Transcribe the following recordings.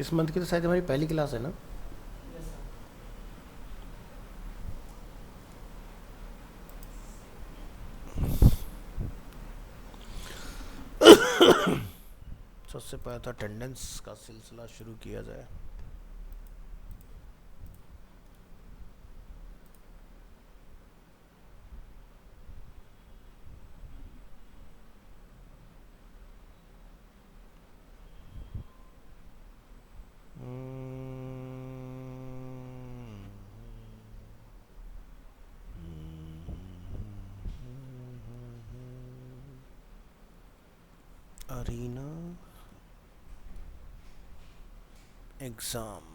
इस मंथ की तो शायद हमारी पहली क्लास है ना। सबसे पहले तो अटेंडेंस का सिलसिला शुरू किया जाए। Arena exam.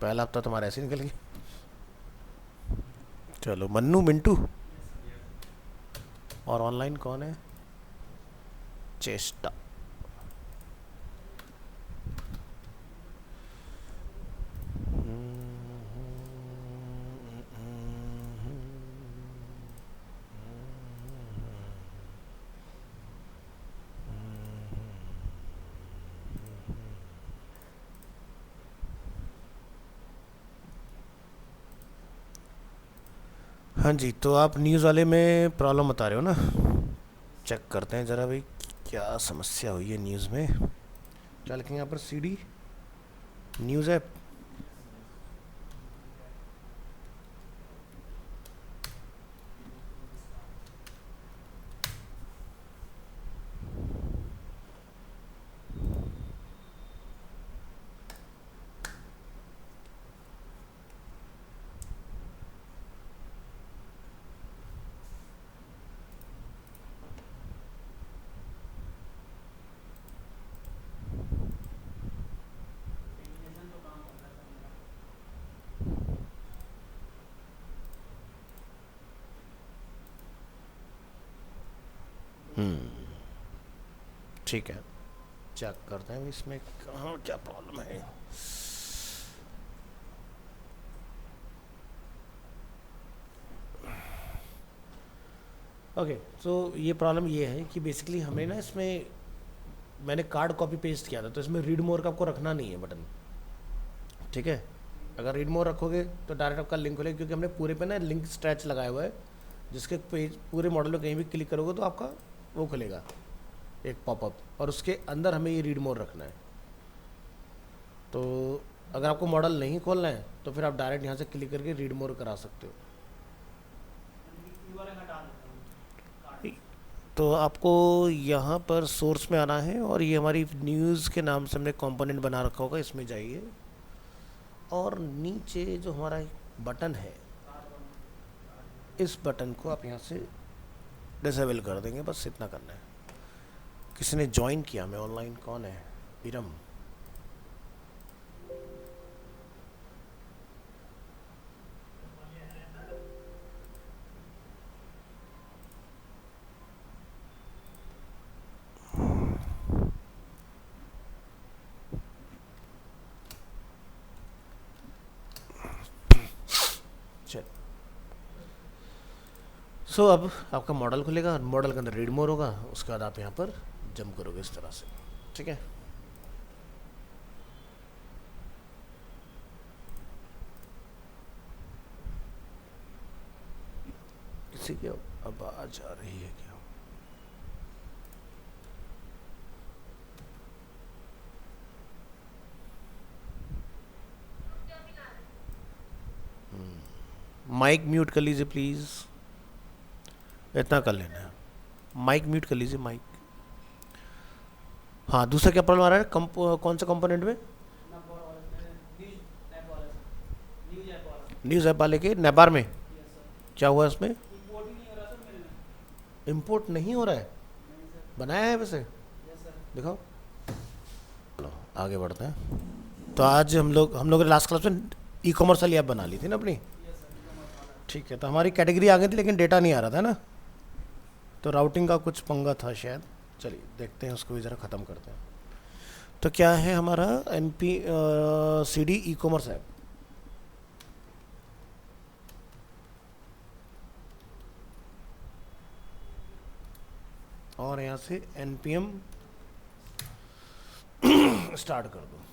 पहला हफ्ता तुम्हारा ऐसे निकल गया। चलो मन्नू मिंटू। और ऑनलाइन कौन है? चेष्टा। हाँ जी, तो आप न्यूज़ वाले में प्रॉब्लम बता रहे हो ना। चेक करते हैं ज़रा भाई, क्या समस्या हुई है न्यूज़ में। क्या लिखेंगे यहाँ पर? CD news app. ठीक है, चेक करते हैं इसमें कहाँ क्या प्रॉब्लम है। ओके, सो ये प्रॉब्लम ये है कि बेसिकली हमें ना इसमें मैंने कार्ड कॉपी पेस्ट किया था, तो इसमें रीड मोर का आपको रखना नहीं है बटन। ठीक है, अगर रीड मोर रखोगे तो डायरेक्ट आपका लिंक खुलेगा, क्योंकि हमने पूरे पे ना लिंक स्ट्रेच लगाया हुआ है, जिसके पेज पूरे मॉडल में कहीं भी क्लिक करोगे तो आपका वो खुलेगा एक पॉपअप, और उसके अंदर हमें ये रीड मोर रखना है। तो अगर आपको मॉडल नहीं खोलना है तो फिर आप डायरेक्ट यहाँ से क्लिक करके रीड मोर करा सकते हो। तो आपको यहाँ पर सोर्स में आना है, और ये हमारी न्यूज़ के नाम से हमने कंपोनेंट बना रखा होगा, इसमें जाइए और नीचे जो हमारा बटन है, इस बटन को आप यहाँ से डिसेबल कर देंगे, बस इतना करना है। किसी ने ज्वाइन किया हमें ऑनलाइन, कौन है? इरम। चल, सो अब आपका मॉडल खुलेगा, मॉडल के अंदर रीड मोर होगा, उसके बाद आप यहाँ पर जंप करोगे इस तरह से। ठीक है, किसी की आवाज आ रही है क्या? माइक म्यूट कर लीजिए प्लीज़, इतना कर लेना है। माइक म्यूट कर लीजिए, माइक। हाँ, दूसरा क्या प्रॉब्लम आ रहा है? कौन सा कंपोनेंट में? न्यूज़ ऐप वाले के नेबार में क्या हुआ उसमें? इंपोर्ट नहीं हो रहा है, बनाया है वैसे, दिखाओ। चलो आगे बढ़ते हैं। तो आज हम लोग ने लास्ट क्लास में ई कॉमर्स वाली ऐप बना ली थी ना अपनी। ठीक है, तो हमारी कैटेगरी आ गई थी लेकिन डेटा नहीं आ रहा था ना, तो राउटिंग का कुछ पंगा था शायद। चलिए देखते हैं, उसको भी ज़रा ख़त्म करते हैं। तो क्या है हमारा NPCD ई कॉमर्स ऐप। और यहाँ से NPM स्टार्ट कर दो।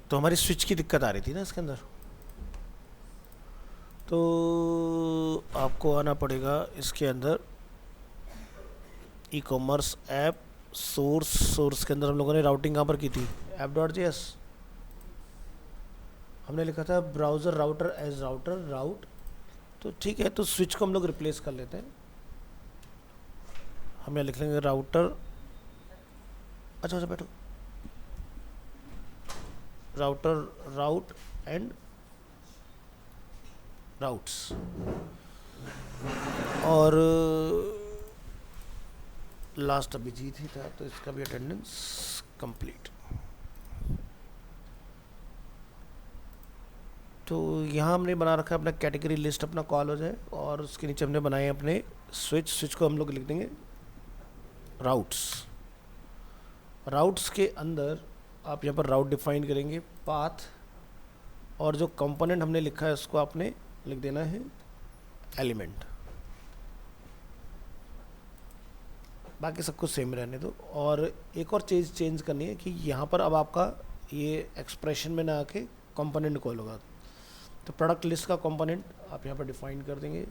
तो हमारी स्विच की दिक्कत आ रही थी ना इसके अंदर, तो आपको आना पड़ेगा इसके अंदर ई कॉमर्स ऐप सोर्स के अंदर हम लोगों ने राउटिंग कहाँ पर की थी, app.js हमने लिखा था ब्राउज़र राउटर एज राउटर राउट। तो ठीक है, तो स्विच को हम लोग रिप्लेस कर लेते हैं। हम यहाँ लिख लेंगे राउटर, अच्छा बैठो, राउटर राउट एंड राउट्स। और लास्ट अभिजीत ही था, तो इसका भी अटेंडेंस कंप्लीट। तो यहाँ हमने बना रखा है अपना कैटेगरी लिस्ट, अपना कॉल हो जाए, और उसके नीचे हमने बनाए अपने स्विच को हम लोग लिख देंगे राउट्स के अंदर आप यहाँ पर राउट डिफाइन करेंगे, पाथ, और जो कंपोनेंट हमने लिखा है उसको आपने लिख देना है एलिमेंट। बाकी सब कुछ सेम रहने दो। और एक और चीज़ चेंज करनी है कि यहाँ पर अब आपका ये एक्सप्रेशन में ना आके कंपोनेंट कॉल होगा। तो प्रोडक्ट लिस्ट का कंपोनेंट आप यहाँ पर डिफाइन कर देंगे,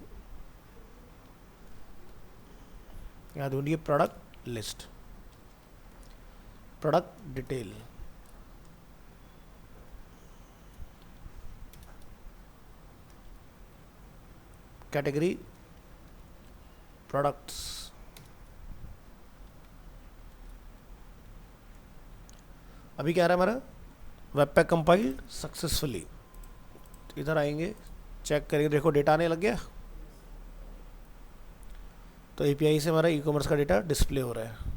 यहाँ ढूंढिए product list, product detail, category products. अभी क्या रहा है हमारा, वेब पैक कंपाइल्ड सक्सेसफुली। इधर आएंगे, चेक करेंगे, देखो डेटा आने लग गया। तो API से हमारा ई कॉमर्स का डेटा डिस्प्ले हो रहा है।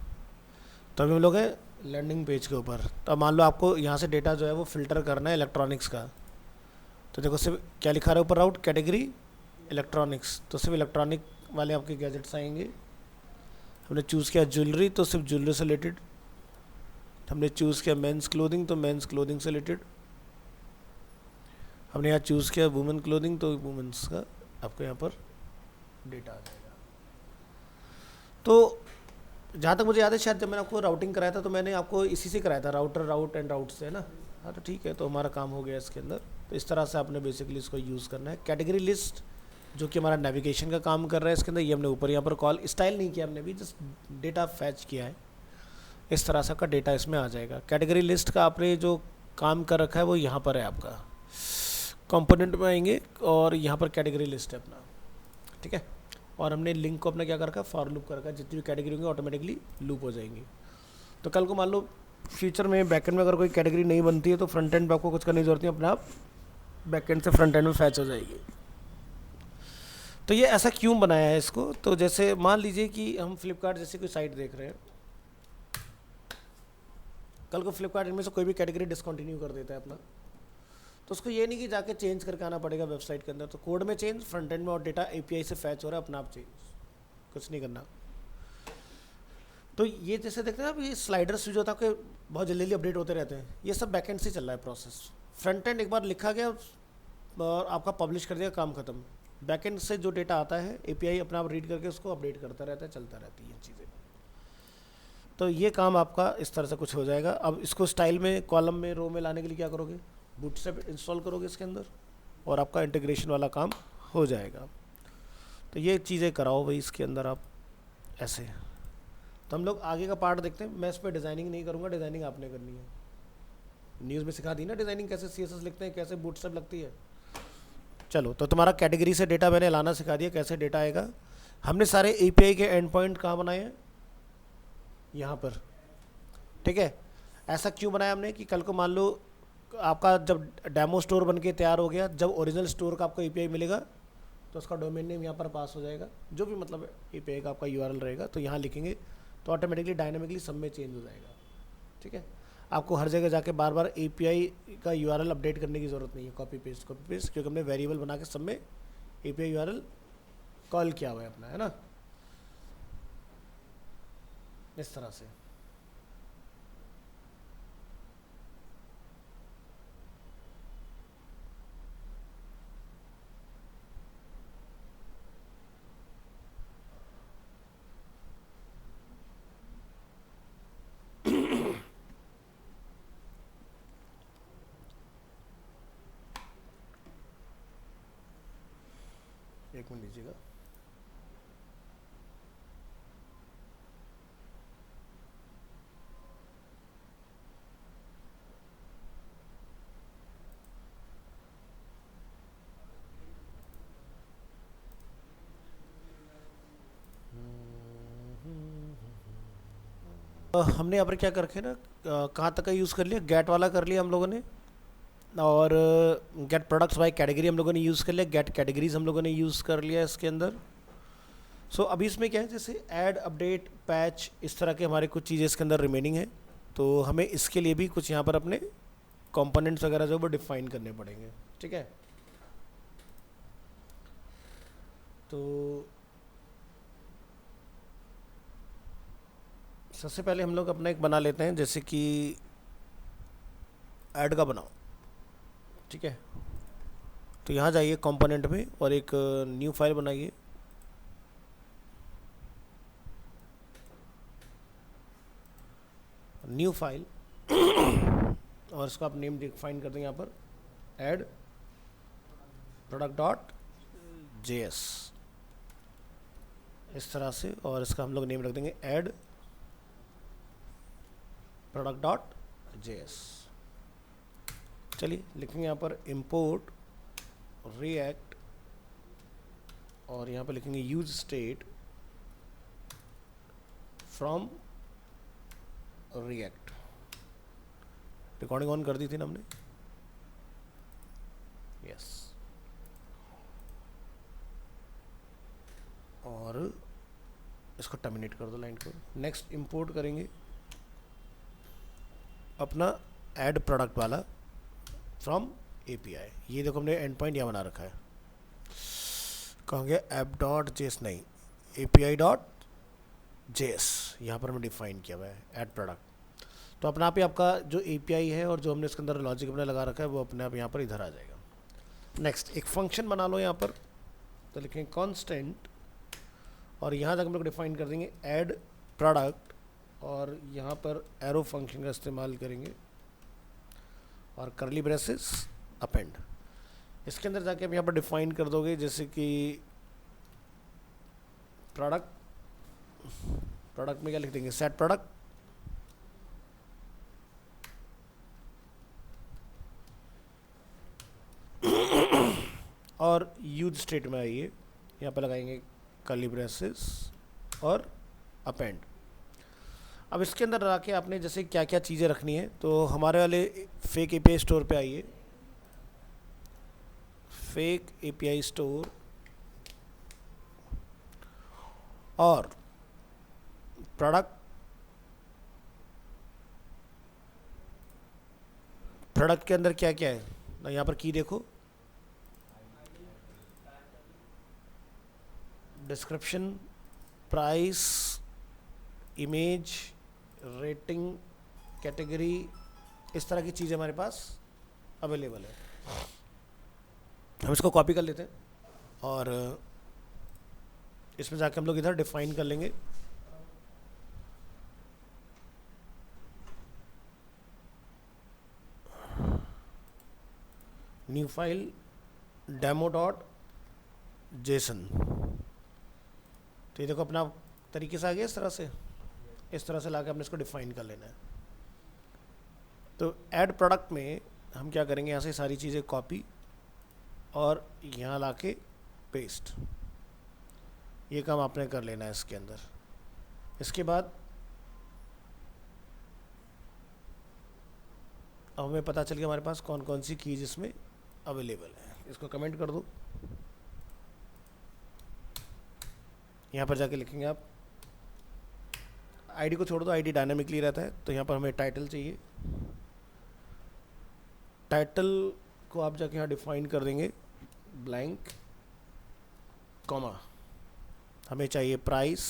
तो अभी हम लोग हैं लैंडिंग पेज के ऊपर। तो मान लो आपको यहाँ से डेटा जो है वो फिल्टर करना है इलेक्ट्रॉनिक्स का। तो देखो सिर्फ क्या लिखा रहा है ऊपर, राउट कैटेगरी इलेक्ट्रॉनिक्स, तो सिर्फ इलेक्ट्रॉनिक वाले आपके गैजेट्स आएंगे। हमने चूज़ किया ज्वेलरी, तो सिर्फ ज्वेलरी से रिलेटेड। हमने चूज़ किया मेंस क्लोथिंग, तो मेंस क्लोथिंग से रिलेटेड। हमने यहाँ चूज़ किया वुमेन क्लोथिंग, तो वुमेन्स का आपको यहाँ पर डेटा आ जाएगा। तो जहाँ तक मुझे याद है, शायद जब मैंने आपको राउटिंग कराया था तो मैंने आपको इसी से कराया था, राउटर राउट एंड राउट से, है ना। हाँ तो ठीक है, तो हमारा काम हो गया इसके अंदर। तो इस तरह से आपने बेसिकली इसको यूज़ करना है। कैटेगरी लिस्ट जो कि हमारा नेविगेशन का काम कर रहा है इसके अंदर, ये हमने ऊपर यहाँ पर कॉल स्टाइल नहीं किया हमने भी, जस्ट डेटा फैच किया है। इस तरह से आपका डेटा इसमें आ जाएगा। कैटेगरी लिस्ट का आपने जो काम कर रखा है वो यहाँ पर है आपका, कंपोनेंट में आएंगे और यहाँ पर कैटेगरी लिस्ट है अपना, ठीक है। और हमने लिंक को अपना क्या कर रखा है, फॉर लूप कर रखा है, जितनी भी कैटेगरी होंगी ऑटोमेटिकली लूप हो जाएंगी। तो कल को मान लो फ्यूचर में बैकएंड में अगर कोई कैटेगरी नहीं बनती है तो फ्रंट एंड पे आपको कुछ करने की जरूरत नहीं, अपने आप बैकएंड से फ्रंट एंड में फैच हो जाएगी। तो ये ऐसा क्यों बनाया है इसको, तो जैसे मान लीजिए कि हम फ्लिपकार्ट जैसी कोई साइट देख रहे हैं, कल को फ्लिपकार्ट इनमें से कोई भी कैटेगरी डिसकंटिन्यू कर देता है अपना, तो उसको ये नहीं कि जाके चेंज करके आना पड़ेगा वेबसाइट के अंदर। तो कोड में चेंज, फ्रंट एंड में, और डेटा API से फैच हो रहा है, अपना आप चेंज, कुछ नहीं करना। तो ये जैसे देखते हैं आप, ये स्लाइडर्स जो होता है बहुत जल्दी अपडेट होते रहते हैं, ये सब बैकएंड से चल रहा है प्रोसेस। फ्रंट एंड एक बार लिखा गया और आपका पब्लिश कर दिया, काम खत्म। बैकएंड से जो डेटा आता है API अपना आप रीड करके उसको अपडेट करता रहता है, चलता रहती है ये चीज़ें। तो ये काम आपका इस तरह से कुछ हो जाएगा। अब इसको स्टाइल में, कॉलम में, रो में लाने के लिए क्या करोगे, बूटस्ट्रैप इंस्टॉल करोगे इसके अंदर और आपका इंटीग्रेशन वाला काम हो जाएगा। तो ये चीज़ें कराओ भाई इसके अंदर आप ऐसे। तो हम लोग आगे का पार्ट देखते हैं। मैं इस पर डिज़ाइनिंग नहीं करूँगा, डिज़ाइनिंग आपने करनी है। न्यूज़ में सिखा दी ना डिज़ाइनिंग, कैसे CSS लिखते हैं, कैसे बूटस्ट्रैप लगती है। चलो, तो तुम्हारा कैटेगरी से डेटा मैंने लाना सिखा दिया, कैसे डेटा आएगा। हमने सारे API के एंड पॉइंट कहाँ बनाए हैं, यहाँ पर, ठीक है। ऐसा क्यों बनाया हमने कि कल को मान लो आपका जब डेमो स्टोर बन के तैयार हो गया, जब ओरिजिनल स्टोर का आपको एपीआई मिलेगा तो उसका डोमेन नेम यहाँ पर पास हो जाएगा, जो भी मतलब एपीआई का आपका यूआरएल रहेगा तो यहाँ लिखेंगे तो ऑटोमेटिकली डायनामिकली सब में चेंज हो जाएगा। ठीक है, आपको हर जगह जाके बार बार एपीआई का यूआरएल अपडेट करने की ज़रूरत नहीं है, कॉपी पेस्ट क्योंकि हमने वेरिएबल बना के सब में एपीआई यूआरएल कॉल किया हुआ है अपना, है ना, इस तरह से। एक मिनट लीजिएगा। हमने यहाँ पर क्या कर रखे ना, कहाँ तक का यूज़ कर लिया, गेट वाला कर लिया हम लोगों ने, और गेट प्रोडक्ट्स बाय कैटेगरी हम लोगों ने यूज़ कर लिया, गेट कैटेगरीज हम लोगों ने यूज़ कर लिया इसके अंदर। सो अभी इसमें क्या है, जैसे ऐड, अपडेट, पैच, इस तरह के हमारे कुछ चीज़ें इसके अंदर रिमेनिंग है, तो हमें इसके लिए भी कुछ यहाँ पर अपने कंपोनेंट्स वगैरह जो वो डिफाइन करने पड़ेंगे। ठीक है, तो सबसे पहले हम लोग अपना एक बना लेते हैं, जैसे कि ऐड का बनाओ। ठीक है, तो यहाँ जाइए कंपोनेंट में और एक न्यू फाइल बनाइए। न्यू फाइल और इसको आप नेम डिफाइन कर देंगे यहाँ पर ऐड प्रोडक्ट डॉट जेएस, इस तरह से, और इसका हम लोग नेम रख देंगे ऐड प्रोडक्ट डॉट जेएस। चलिए लिखेंगे यहाँ पर इंपोर्ट रिएक्ट और यहाँ पर लिखेंगे use state from react. Recording on कर दी थी ना हमने, यस। और इसको टर्मिनेट कर दो लाइन को। नेक्स्ट इंपोर्ट करेंगे अपना ऐड प्रोडक्ट वाला फ्रॉम एपीआई। ये देखो हमने एंड पॉइंट यहाँ बना रखा है, कहोगे ऐप डॉट जेएस नहीं, एपीआई डॉट जेएस यहाँ पर हमने डिफाइन किया हुआ है ऐड प्रोडक्ट। तो अपने आप ही आपका जो एपीआई है और जो हमने इसके अंदर लॉजिक अपने लगा रखा है वो अपने आप यहाँ पर इधर आ जाएगा। नेक्स्ट एक फंक्शन बना लो यहाँ पर, तो लिखेंगे कांस्टेंट और यहाँ तक हम लोग डिफाइन कर देंगे ऐड प्रोडक्ट और यहाँ पर एरो फंक्शन का इस्तेमाल करेंगे और करली ब्रेसेस अपेंड। इसके अंदर जाके आप यहाँ पर डिफाइन कर दोगे जैसे कि प्रोडक्ट में क्या लिख देंगे, सेट प्रोडक्ट और यूज स्टेट में आइए, यहाँ पर लगाएंगे कर्ली ब्रेसेस और अपेंड। अब इसके अंदर आके आपने जैसे क्या क्या चीज़ें रखनी है, तो हमारे वाले फेक एपीआई स्टोर पे आइए, फेक एपीआई स्टोर और प्रोडक्ट के अंदर क्या क्या है ना, यहाँ पर की देखो, description, price, image, rating, category, इस तरह की चीज़ें हमारे पास अवेलेबल है। हम इसको कॉपी कर लेते हैं और इसमें जाके हम लोग इधर डिफाइन कर लेंगे new file demo dot JSON. तो ये देखो अपना तरीके से आ गया इस तरह से लाके हमने इसको डिफाइन कर लेना है। तो ऐड प्रोडक्ट में हम क्या करेंगे, यहाँ से सारी चीज़ें कॉपी और यहाँ लाके पेस्ट, ये काम आपने कर लेना है इसके अंदर। इसके बाद अब हमें पता चल गया हमारे पास कौन कौन सी कीज इसमें अवेलेबल है। इसको कमेंट कर दो। यहाँ पर जाके लिखेंगे आप, आईडी को छोड़ दो, आईडी डायनामिकली रहता है। तो यहाँ पर हमें टाइटल चाहिए, टाइटल को आप जाके यहाँ डिफाइन कर देंगे ब्लैंक कॉमा, हमें चाहिए प्राइस,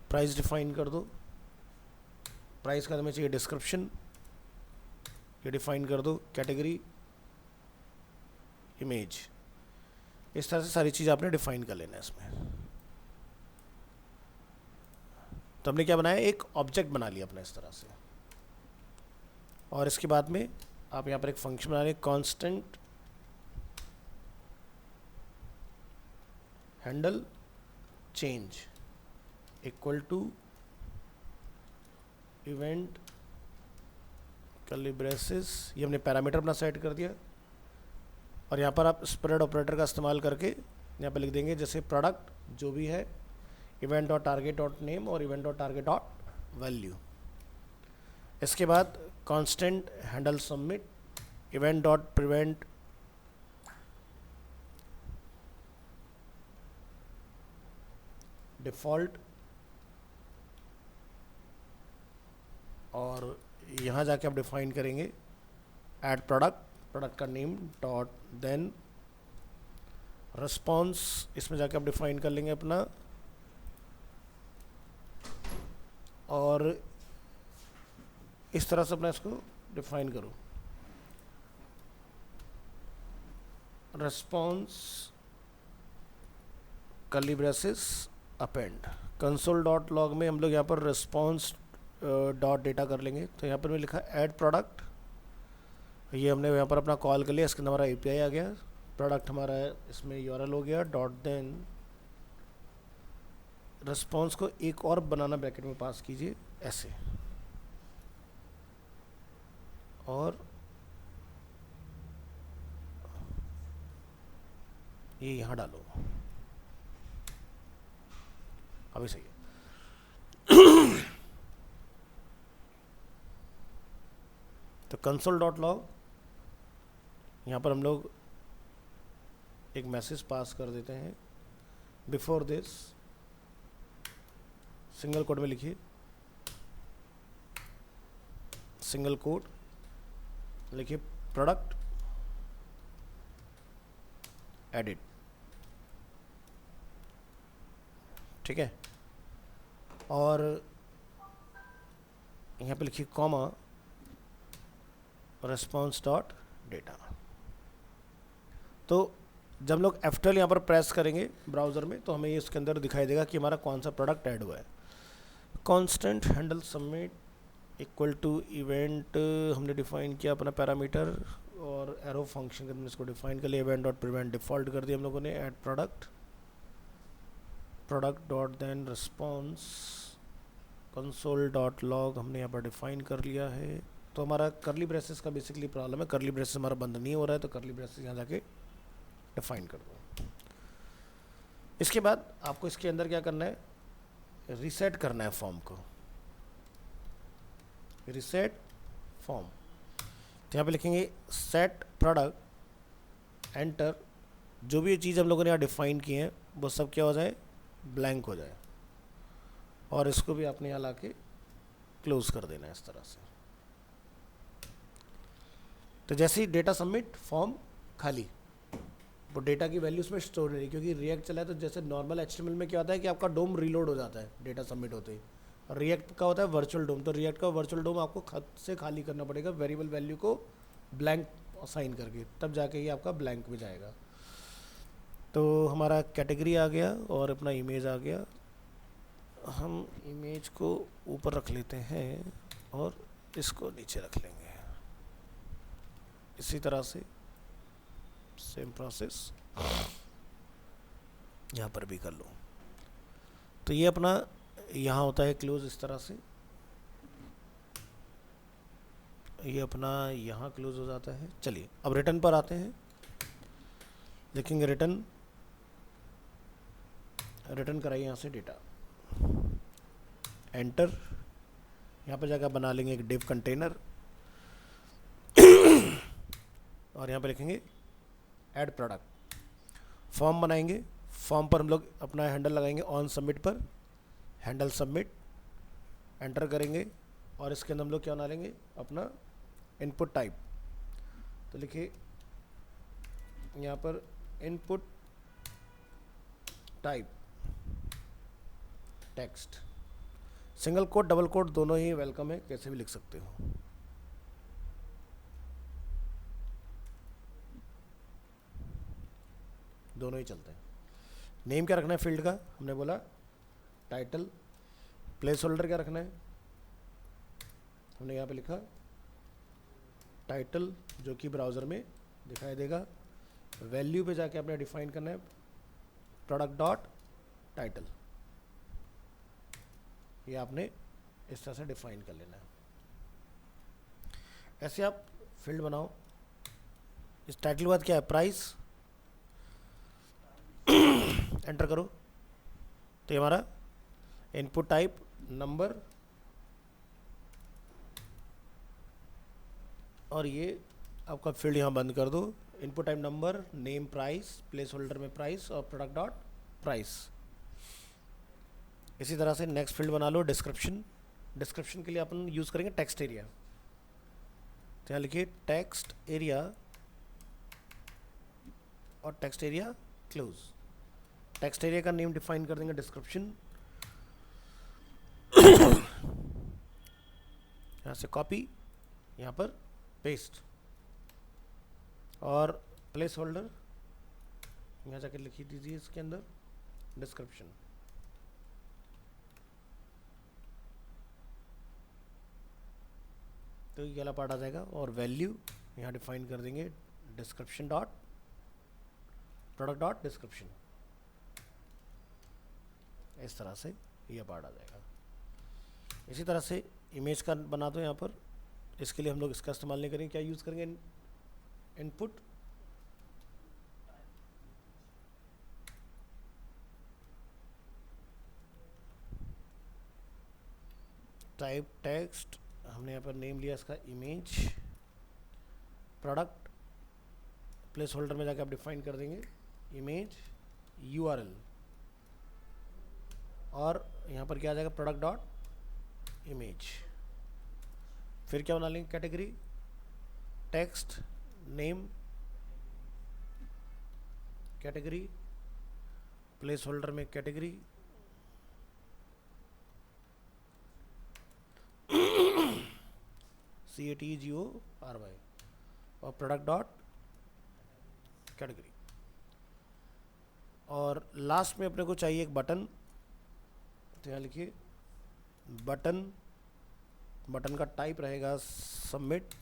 प्राइस डिफाइन कर दो। प्राइस का हमें चाहिए डिस्क्रिप्शन, ये डिफाइन कर दो। कैटेगरी, इमेज, इस तरह से सारी चीज़ आपने डिफाइन कर लेना है इसमें। तो हमने क्या बनाया, एक ऑब्जेक्ट बना लिया अपना इस तरह से। और इसके बाद में आप यहाँ पर एक फंक्शन बना रहे, constant handle change equal to event curly braces, ये हमने पैरामीटर अपना सेट कर दिया। और यहाँ पर आप स्प्रेड ऑपरेटर का इस्तेमाल करके यहाँ पर लिख देंगे जैसे प्रोडक्ट जो भी है, event dot target dot name और event dot target dot value. इसके बाद constant handle submit, event dot prevent default, और यहाँ जाके आप डिफाइन करेंगे ऐड प्रोडक्ट, प्रोडक्ट का नेम डॉट देन रिस्पॉन्स, इसमें जाके आप डिफाइन कर लेंगे अपना। और इस तरह से अपना इसको डिफाइन करो, response curly braces append. Console dot log में हम लोग यहाँ पर रिस्पॉन्स डॉट डेटा कर लेंगे। तो यहाँ पर मैं लिखा ऐड प्रोडक्ट, ये हमने यहाँ पर अपना कॉल कर लिया, इसके अंदर हमारा एपीआई आ गया। प्रोडक्ट हमारा इसमें यूआरएल हो गया, डॉट देन रिस्पॉन्स को एक और बनाना ब्रैकेट में पास कीजिए ऐसे, और ये यहाँ डालो, अभी सही है। तो कंसोल डॉट लॉग, यहाँ पर हम लोग एक मैसेज पास कर देते हैं। बिफोर दिस सिंगल कोड में लिखिए, सिंगल कोड लिखिए प्रोडक्ट एडिट, ठीक है। और यहाँ पे लिखिए कॉमा रिस्पॉन्स डॉट डेटा। तो जब लोग F12 यहाँ पर प्रेस करेंगे ब्राउज़र में, तो हमें ये इसके अंदर दिखाई देगा कि हमारा कौन सा प्रोडक्ट ऐड हुआ है। Constant handle submit equal to event, हमने डिफाइन किया अपना पैरामीटर, और एरो फंक्शन के अंदर इसको डिफाइन कर लिया, इवेंट डॉट प्रिवेंट डिफ़ॉल्ट कर दिया हम लोगों ने। Add product, product dot then response, console dot log हमने यहाँ पर डिफाइन कर लिया है। तो हमारा कर्ली ब्रेसेस का बेसिकली प्रॉब्लम है, कर्ली ब्रेसेस हमारा बंद नहीं हो रहा है, तो कर्ली ब्रेसेस यहाँ जाके डिफाइन कर दो। इसके बाद आपको इसके अंदर क्या करना है, रीसेट करना है फॉर्म को, रीसेट फॉर्म। तो यहाँ पे लिखेंगे सेट प्रोडक्ट एंटर, जो भी चीज़ हम लोगों ने यहाँ डिफाइन की है वो सब क्या हो जाए, ब्लैंक हो जाए। और इसको भी आपने यहाँ ला के क्लोज कर देना है इस तरह से। तो जैसे ही डेटा सबमिट, फॉर्म खाली, वो डेटा की वैल्यू उसमें स्टोर नहीं, क्योंकि रिएक्ट चला है। तो जैसे नॉर्मल HTML में क्या होता है कि आपका डोम रीलोड हो जाता है डेटा सबमिट होते ही, और रिएक्ट का होता है वर्चुअल डोम। तो रिएक्ट का वर्चुअल डोम आपको खुद से खाली करना पड़ेगा वेरिएबल वैल्यू को ब्लैंक असाइन करके, तब जाके ही आपका ब्लैंक में जाएगा। तो हमारा कैटेगरी आ गया और अपना इमेज आ गया। हम इमेज को ऊपर रख लेते हैं और इसको नीचे रख लेंगे। इसी तरह से सेम प्रोसेस यहाँ पर भी कर लो। तो ये अपना यहाँ होता है क्लोज इस तरह से, ये अपना यहाँ क्लोज हो जाता है। चलिए अब रिटर्न पर आते हैं, देखेंगे रिटर्न, रिटर्न कराइए यहाँ से डेटा। एंटर। यहाँ पर जाकर बना लेंगे एक डिव कंटेनर और यहाँ पे लिखेंगे ऐड प्रोडक्ट। फॉर्म बनाएंगे, फॉर्म पर हम लोग अपना हैंडल लगाएंगे ऑन सबमिट पर, हैंडल सबमिट एंटर करेंगे और इसके अंदर हम लोग क्या बना लेंगे अपना इनपुट टाइप। तो लिखिए यहाँ पर input type text, single quote double quote दोनों ही वेलकम है, कैसे भी लिख सकते हो। दोनों ही चलते हैं। नेम क्या रखना है फील्ड का, हमने बोला टाइटल। प्लेस होल्डर क्या रखना है, हमने यहाँ पे लिखा टाइटल, जो कि ब्राउज़र में दिखाई देगा। वैल्यू पे जाके आपने डिफाइन करना है प्रोडक्ट डॉट टाइटल, ये आपने इस तरह से डिफाइन कर लेना है। ऐसे आप फील्ड बनाओ। इस टाइटल के बाद क्या है, प्राइस, एंटर करो। तो ये हमारा इनपुट टाइप नंबर और ये आपका फील्ड यहाँ बंद कर दो। Input type number, name price, place holder में प्राइस और प्रोडक्ट डॉट प्राइस। इसी तरह से नेक्स्ट फील्ड बना लो डिस्क्रिप्शन। डिस्क्रिप्शन के लिए अपन यूज़ करेंगे टेक्स्ट एरिया। तो यहाँ लिखिए टेक्स्ट एरिया और text area close. Text area का नेम डिफाइन कर देंगे डिस्क्रिप्शन। यहाँ से कॉपी, यहाँ पर पेस्ट और प्लेस होल्डर यहाँ जाके लिखी दीजिए इसके अंदर डिस्क्रिप्शन। तो ये वाला पार्ट आ जाएगा और वैल्यू यहाँ डिफाइन कर देंगे description dot product dot description. इस तरह से ये पार्ट आ जाएगा। इसी तरह से इमेज का बना दो यहाँ पर। इसके लिए हम लोग इसका इस्तेमाल नहीं करेंगे, क्या यूज़ करेंगे, इनपुट टाइप टेक्स्ट, हमने यहाँ पर नेम लिया इसका इमेज, प्रोडक्ट, प्लेस होल्डर में जाकर आप डिफाइन कर देंगे इमेज यूआरएल और यहाँ पर क्या आ जाएगा प्रोडक्ट डॉट इमेज। फिर क्या बना लेंगे category text name category, place holder में कैटेगरी CATGORY और प्रोडक्ट डॉट कैटेगरी। और लास्ट में अपने को चाहिए एक बटन। तो यहाँ लिखिए बटन, बटन का टाइप रहेगा सबमिट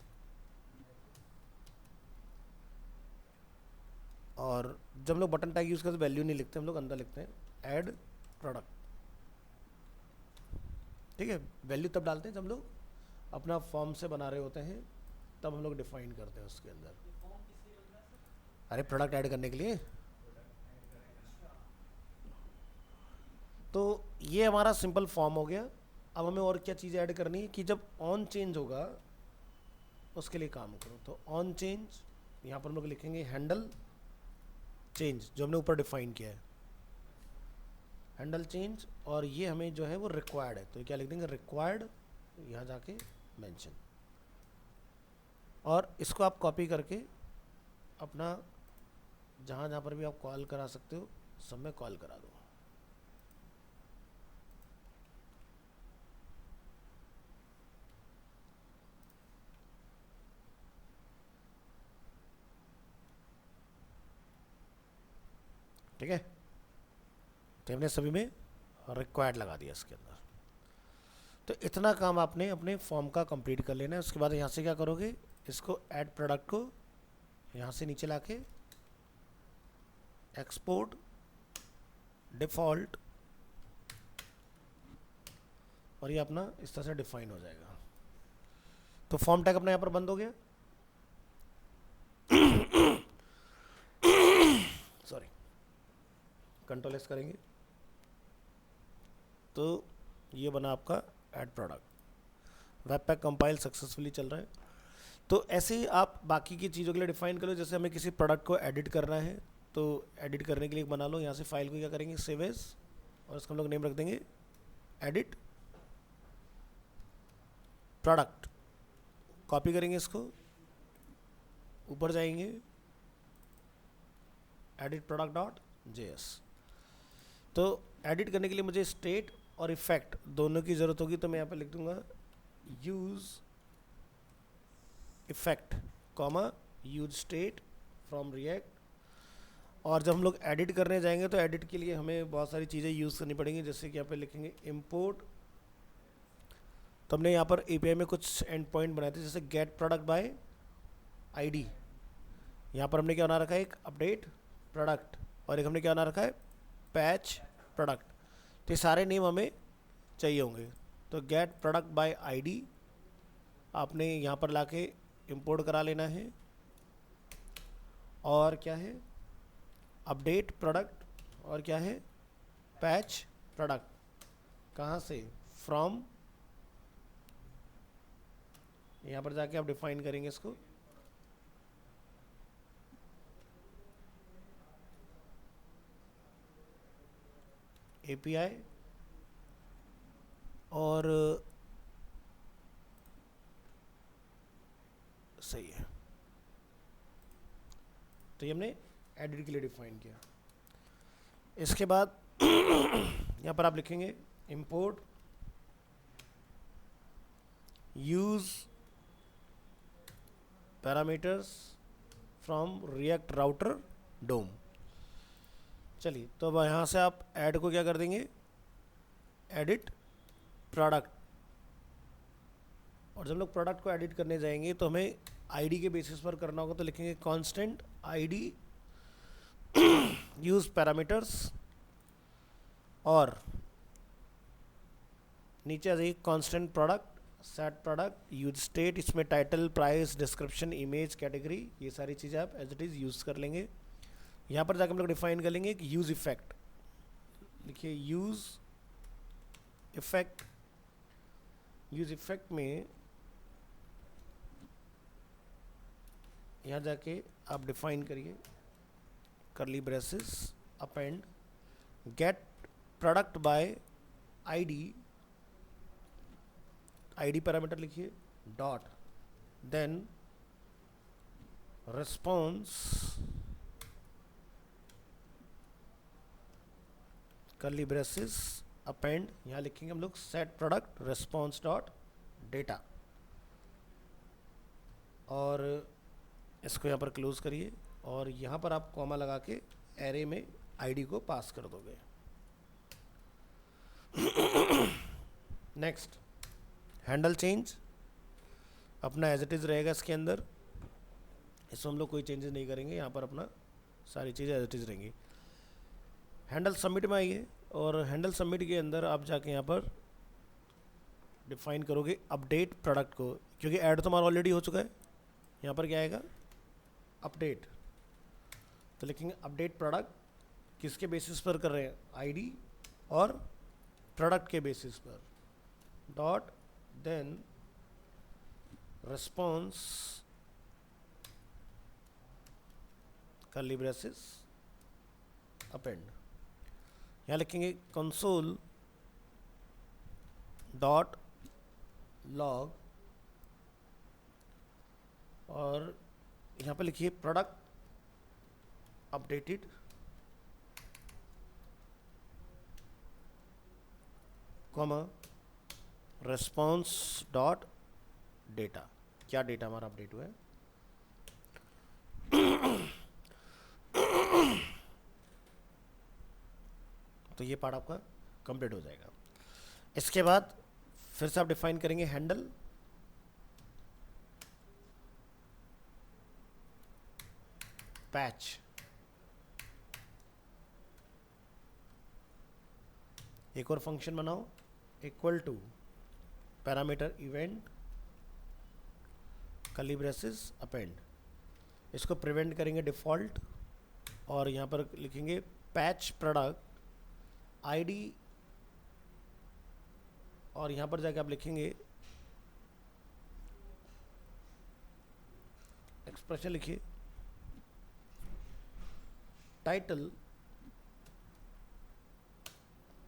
और जब हम लोग बटन टैग यूज़ करते वैल्यू नहीं लिखते, हम लोग अंदर लिखते हैं ऐड प्रोडक्ट। ठीक है, वैल्यू तब डालते हैं जब हम लोग अपना फॉर्म से बना रहे होते हैं, तब हम लोग डिफाइन करते हैं उसके अंदर। अरे प्रोडक्ट ऐड करने के लिए। तो ये हमारा सिंपल फॉर्म हो गया। अब हमें और क्या चीज़ ऐड करनी है कि जब ऑन चेंज होगा उसके लिए काम करो। तो ऑन चेंज यहाँ पर हम लोग लिखेंगे हैंडल चेंज, जो हमने ऊपर डिफाइन किया है हैंडल चेंज, और ये हमें जो है वो रिक्वायर्ड है। तो क्या लिख देंगे रिक्वायर्ड, यहाँ जाके मेंशन, और इसको आप कॉपी करके अपना जहाँ जहाँ पर भी आप कॉल करा सकते हो सब में कॉल करा दो। ठीक है, तो हमने सभी में रिक्वायर्ड लगा दिया इसके अंदर। तो इतना काम आपने अपने फॉर्म का कंप्लीट कर लेना है। उसके बाद यहाँ से क्या करोगे, इसको ऐड प्रोडक्ट को यहाँ से नीचे लाके एक्सपोर्ट डिफ़ॉल्ट, और ये अपना इस तरह से डिफाइन हो जाएगा। तो फॉर्म टैग अपना यहाँ पर बंद हो गया। सॉरी, कंट्रोल एस करेंगे तो ये बना आपका add product. Web pack compile successfully चल रहा है। तो ऐसे ही आप बाकी की चीज़ों के लिए डिफाइन करो। जैसे हमें किसी प्रोडक्ट को एडिट करना है तो एडिट करने के लिए बना लो। यहाँ से फाइल को क्या करेंगे, सेव एज, और इसका हम लोग नेम रख देंगे एडिट प्रोडक्ट। कॉपी करेंगे इसको, ऊपर जाएंगे एडिट प्रोडक्ट डॉट जेएस। तो एडिट करने के लिए मुझे स्टेट और इफेक्ट दोनों की ज़रूरत होगी, तो मैं यहाँ पर लिख दूंगा use effect comma use state from react. और जब हम लोग एडिट करने जाएंगे तो एडिट के लिए हमें बहुत सारी चीज़ें यूज़ करनी पड़ेंगी। जैसे कि यहाँ पे लिखेंगे इंपोर्ट। तो हमने यहाँ पर एपीआई में कुछ एंड पॉइंट बनाए थे, जैसे गेट प्रोडक्ट बाय आईडी। यहाँ पर हमने क्या बना रखा है, एक अपडेट प्रोडक्ट, और एक हमने क्या बना रखा है, पैच प्रोडक्ट। तो ये सारे नेम हमें चाहिए होंगे। तो गेट प्रोडक्ट बाय आईडी आपने यहाँ पर लाके इंपोर्ट करा लेना है। और क्या है, अपडेट प्रोडक्ट, और क्या है, पैच प्रोडक्ट। कहाँ से, फ्रॉम, यहाँ पर जाके आप डिफाइन करेंगे इसको। एपीआई और सही है। तो ये हमने एडिट के लिए डिफाइन किया। इसके बाद यहाँ पर आप लिखेंगे import use parameters from React Router DOM. चलिए, तो अब यहाँ से आप ऐड को क्या कर देंगे, एडिट प्रोडक्ट। और जब लोग प्रोडक्ट को एडिट करने जाएंगे तो हमें आईडी के बेसिस पर करना होगा। तो लिखेंगे कांस्टेंट आईडी यूज पैरामीटर्स, और नीचे आ जाइए constant product set product use state. इसमें title, price, description, image, category, ये सारी चीज़ें आप एज इट इज़ यूज़ कर लेंगे। यहाँ पर जाकर हम लोग डिफाइन कर लेंगे कि यूज़ इफेक्ट। लिखिए यूज़ इफेक्ट। यूज़ इफेक्ट में यहाँ जाके आप डिफाइन करिए curly braces append get product by ID. ID parameter लिखिए dot, then response curly braces append, यहाँ लिखेंगे हम लोग set product response dot data. और इसको यहाँ पर क्लोज करिए, और यहाँ पर आप कॉमा लगा के एरे में आईडी को पास कर दोगे। नेक्स्ट, हैंडल चेंज अपना एज इट इज़ रहेगा इसके अंदर। इसमें हम लोग कोई चेंजेस नहीं करेंगे, यहाँ पर अपना सारी चीज़ें एज इट इज़ रहेंगी। हैंडल सबमिट में आइए, और हैंडल सबमिट के अंदर आप जाके यहाँ पर डिफाइन करोगे अपडेट प्रोडक्ट को, क्योंकि ऐड तो हमारा ऑलरेडी हो चुका है। यहाँ पर क्या आएगा, अपडेट। तो लिखेंगे अपडेट प्रोडक्ट, किसके बेसिस पर कर रहे हैं, आईडी और प्रोडक्ट के बेसिस पर, dot then response curly braces append. यहाँ लिखेंगे कंसोल डॉट लॉग, और यहाँ पर लिखिए product updated comma response dot data. क्या डेटा हमारा अपडेट हुआ है। तो ये पार्ट आपका कंप्लीट हो जाएगा। इसके बाद फिर से आप डिफाइन करेंगे हैंडल, पैच, एक और फंक्शन बनाओ equal to parameter event curly braces append. इसको प्रिवेंट करेंगे डिफ़ॉल्ट, और यहाँ पर लिखेंगे पैच प्रोडक्ट आईडी और यहाँ पर जाके आप लिखेंगे एक्सप्रेशन, लिखिए टाइटल,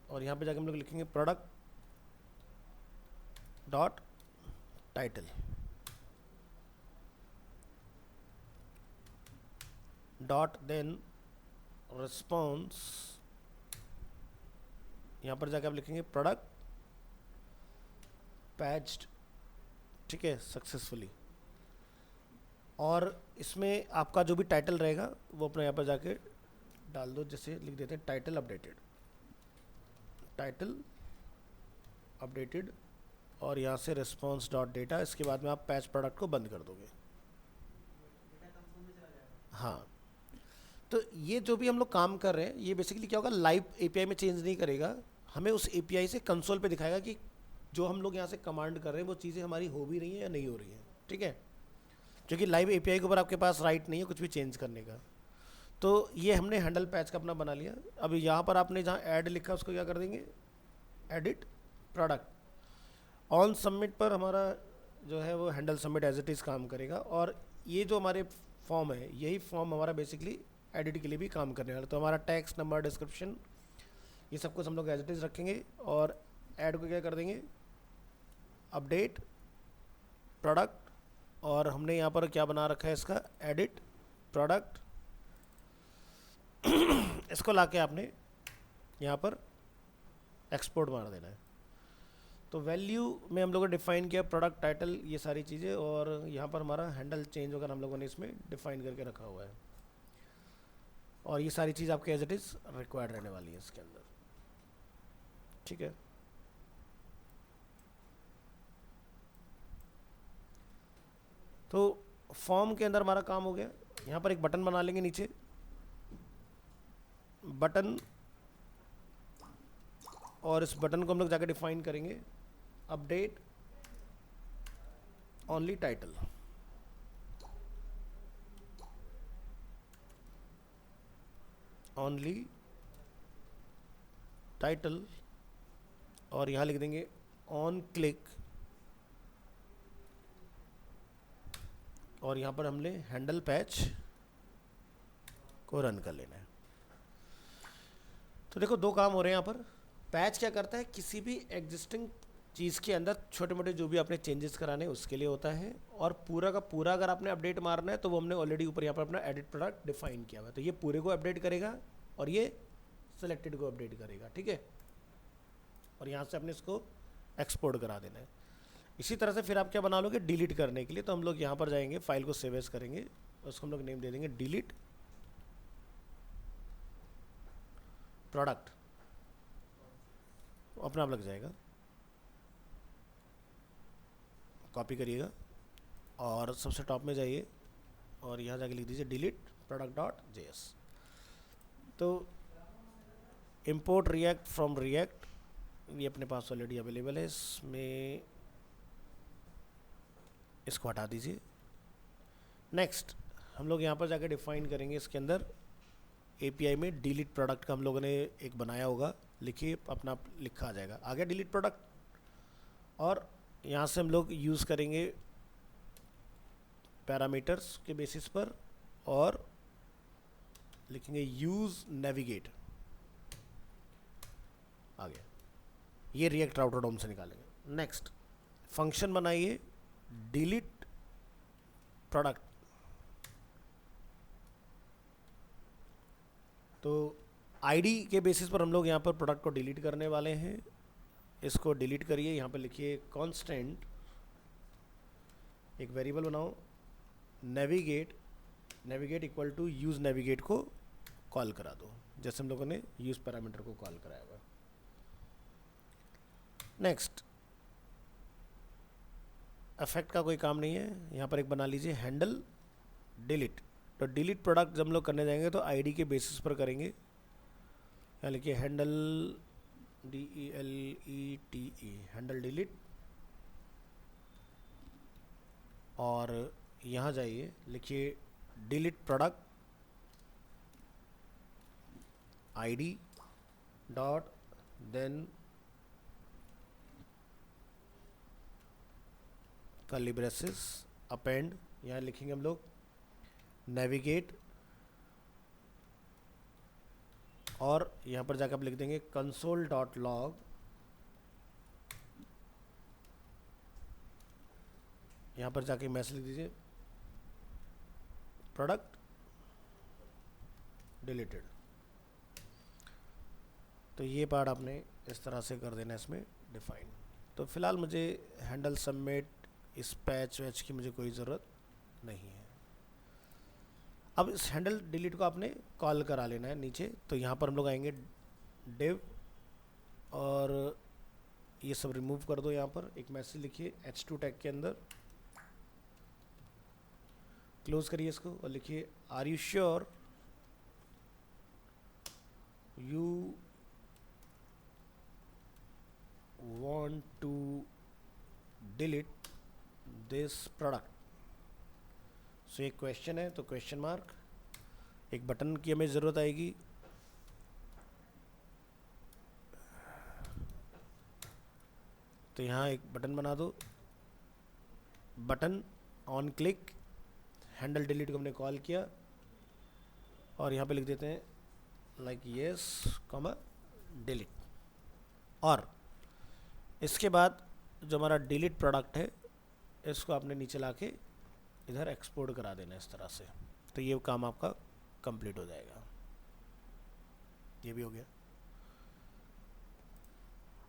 और यहाँ पे जाके हम लोग लिखेंगे product dot title dot then response, यहाँ पर जाके आप लिखेंगे प्रोडक्ट पैच्ड, ठीक है, सक्सेसफुली। और इसमें आपका जो भी टाइटल रहेगा वो अपने यहाँ पर जाके डाल दो, जैसे लिख देते हैं टाइटल अपडेटेड, टाइटल अपडेटेड, और यहाँ से रिस्पॉन्स डॉट डेटा। इसके बाद में आप पैच प्रोडक्ट को बंद कर दोगे। हाँ, तो ये जो भी हम लोग काम कर रहे हैं ये बेसिकली क्या होगा, लाइव एपीआई में चेंज नहीं करेगा, हमें उस एपीआई से कंसोल पे दिखाएगा कि जो हम लोग यहाँ से कमांड कर रहे हैं वो चीज़ें हमारी हो भी रही हैं या नहीं हो रही हैं, ठीक है। क्योंकि लाइव एपीआई के ऊपर आपके पास राइट नहीं है कुछ भी चेंज करने का। तो ये हमने हैंडल पैच का अपना बना लिया। अब यहाँ पर आपने जहाँ ऐड लिखा उसको क्या कर देंगे, एडिट प्रोडक्ट। ऑन सबमिट पर हमारा जो है वो handle submit as it is काम करेगा। और ये जो हमारे फॉर्म है, यही फॉर्म हमारा बेसिकली एडिट के लिए भी काम करने वाला। तो हमारा टैक्स नंबर, डिस्क्रिप्शन, ये सब कुछ हम लोग एज इट इज़ रखेंगे। और ऐड को क्या कर देंगे, अपडेट प्रोडक्ट, और हमने यहाँ पर क्या बना रखा है इसका, एडिट प्रोडक्ट। इसको लाके आपने यहाँ पर एक्सपोर्ट मार देना है। तो वैल्यू में हम लोगों ने डिफाइन किया प्रोडक्ट टाइटल, ये सारी चीज़ें, और यहाँ पर हमारा हैंडल चेंज वगैरह हम लोगों ने इसमें डिफाइन करके रखा हुआ है। और ये सारी चीज़ आपके एज इट इज़ रिक्वायर्ड रहने वाली है इसके अंदर, ठीक है। तो फॉर्म के अंदर हमारा काम हो गया। यहाँ पर एक बटन बना लेंगे नीचे, बटन, और इस बटन को हम लोग जाकर डिफाइन करेंगे update only title, only title, और यहाँ लिख देंगे ऑन क्लिक, और यहाँ पर हमने हैंडल पैच को रन कर लेना है। तो देखो दो काम हो रहे हैं यहाँ पर। पैच क्या करता है, किसी भी एग्जिस्टिंग चीज़ के अंदर छोटे मोटे जो भी आपने चेंजेस कराने उसके लिए होता है। और पूरा का पूरा अगर आपने अपडेट मारना है तो वो हमने ऑलरेडी ऊपर यहाँ पर अपना एडिट प्रोडक्ट डिफाइन किया हुआ है। तो ये पूरे को अपडेट करेगा और ये सिलेक्टेड को अपडेट करेगा, ठीक है। और यहाँ से अपने इसको एक्सपोर्ट करा देना है। इसी तरह से फिर आप क्या बना लोगे, डिलीट करने के लिए। तो हम लोग यहाँ पर जाएंगे, फाइल को सेव एज करेंगे, उसको हम लोग नेम दे देंगे डिलीट प्रोडक्ट, अपना आप लग जाएगा। कॉपी करिएगा और सबसे टॉप में जाइए और यहाँ जाके लिख दीजिए डिलीट प्रोडक्ट डॉट जेएस। तो इंपोर्ट रिएक्ट फ्रॉम रिएक्ट, ये अपने पास ऑलरेडी अवेलेबल है, इसमें इसको हटा दीजिए। नेक्स्ट हम लोग यहाँ पर जाकर डिफाइन करेंगे इसके अंदर एपीआई में डिलीट प्रोडक्ट का हम लोगों ने एक बनाया होगा, लिखिए अपना लिखा आ जाएगा, आ गया डिलीट प्रोडक्ट। और यहाँ से हम लोग यूज़ करेंगे पैरामीटर्स के बेसिस पर और लिखेंगे यूज़ नेविगेट, आ गया, ये रिएक्ट राउटर डोम से निकालेंगे। नेक्स्ट फंक्शन बनाइए डिलीट प्रोडक्ट। तो आईडी के बेसिस पर हम लोग यहाँ पर प्रोडक्ट को डिलीट करने वाले हैं। इसको डिलीट करिए, यहाँ पर लिखिए कांस्टेंट, एक वेरिएबल बनाओ navigate, navigate equal to use navigate को कॉल करा दो, जैसे हम लोगों ने यूज़ पैरामीटर को कॉल कराया हुआ। नेक्स्ट इफेक्ट का कोई काम नहीं है, यहाँ पर एक बना लीजिए हैंडल डिलीट। तो डिलीट प्रोडक्ट जब हम लोग करने जाएंगे तो आईडी के बेसिस पर करेंगे। यहाँ लिखिए हैंडल DELETE, हैंडल डिलीट, और यहाँ जाइए लिखिए delete product ID dot then curly braces append, यहाँ लिखेंगे हम लोग नेविगेट, और यहाँ पर जाकर आप लिख देंगे कंसोल डॉट लॉग, यहाँ पर जाके मैसेज लिख दीजिए प्रोडक्ट डिलीटेड। तो ये पार्ट आपने इस तरह से कर देना इसमें डिफाइन। तो फिलहाल मुझे हैंडल सबमिट इस पैच वैच की मुझे कोई ज़रूरत नहीं है। अब इस हैंडल डिलीट को आपने कॉल करा लेना है नीचे। तो यहाँ पर हम लोग आएंगे डिव, और ये सब रिमूव कर दो। यहाँ पर एक मैसेज लिखिए h2 टैग के अंदर, क्लोज करिए इसको और लिखिए are you sure you want to delete this product। So एक क्वेश्चन है तो क्वेश्चन मार्क, एक बटन की हमें ज़रूरत आएगी, तो यहाँ एक बटन बना दो, button on click, handle delete को हमने कॉल किया और यहाँ पे लिख देते हैं लाइक यस कॉमा डिलीट। और इसके बाद जो हमारा डिलीट प्रोडक्ट है इसको आपने नीचे लाके इधर एक्सपोर्ट करा देना इस तरह से। तो ये काम आपका कंप्लीट हो जाएगा। ये भी हो गया।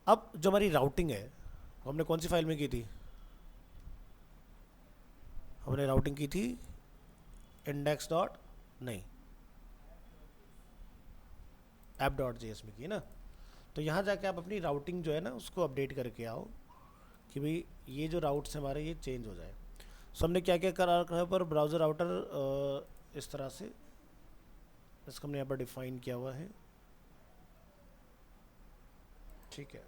अब जो हमारी राउटिंग है वो हमने कौन सी फाइल में की थी? हमने राउटिंग की थी इंडेक्स डॉट नहीं app.js में की है ना। तो यहाँ जाके आप अपनी राउटिंग जो है ना उसको अपडेट करके आओ कि भाई ये जो राउट्स हमारे ये चेंज हो जाए। सो हमने क्या क्या करा रखा है पर ब्राउज़र राउटर इस तरह से इसको हमने यहाँ पर डिफाइन किया हुआ है, ठीक है।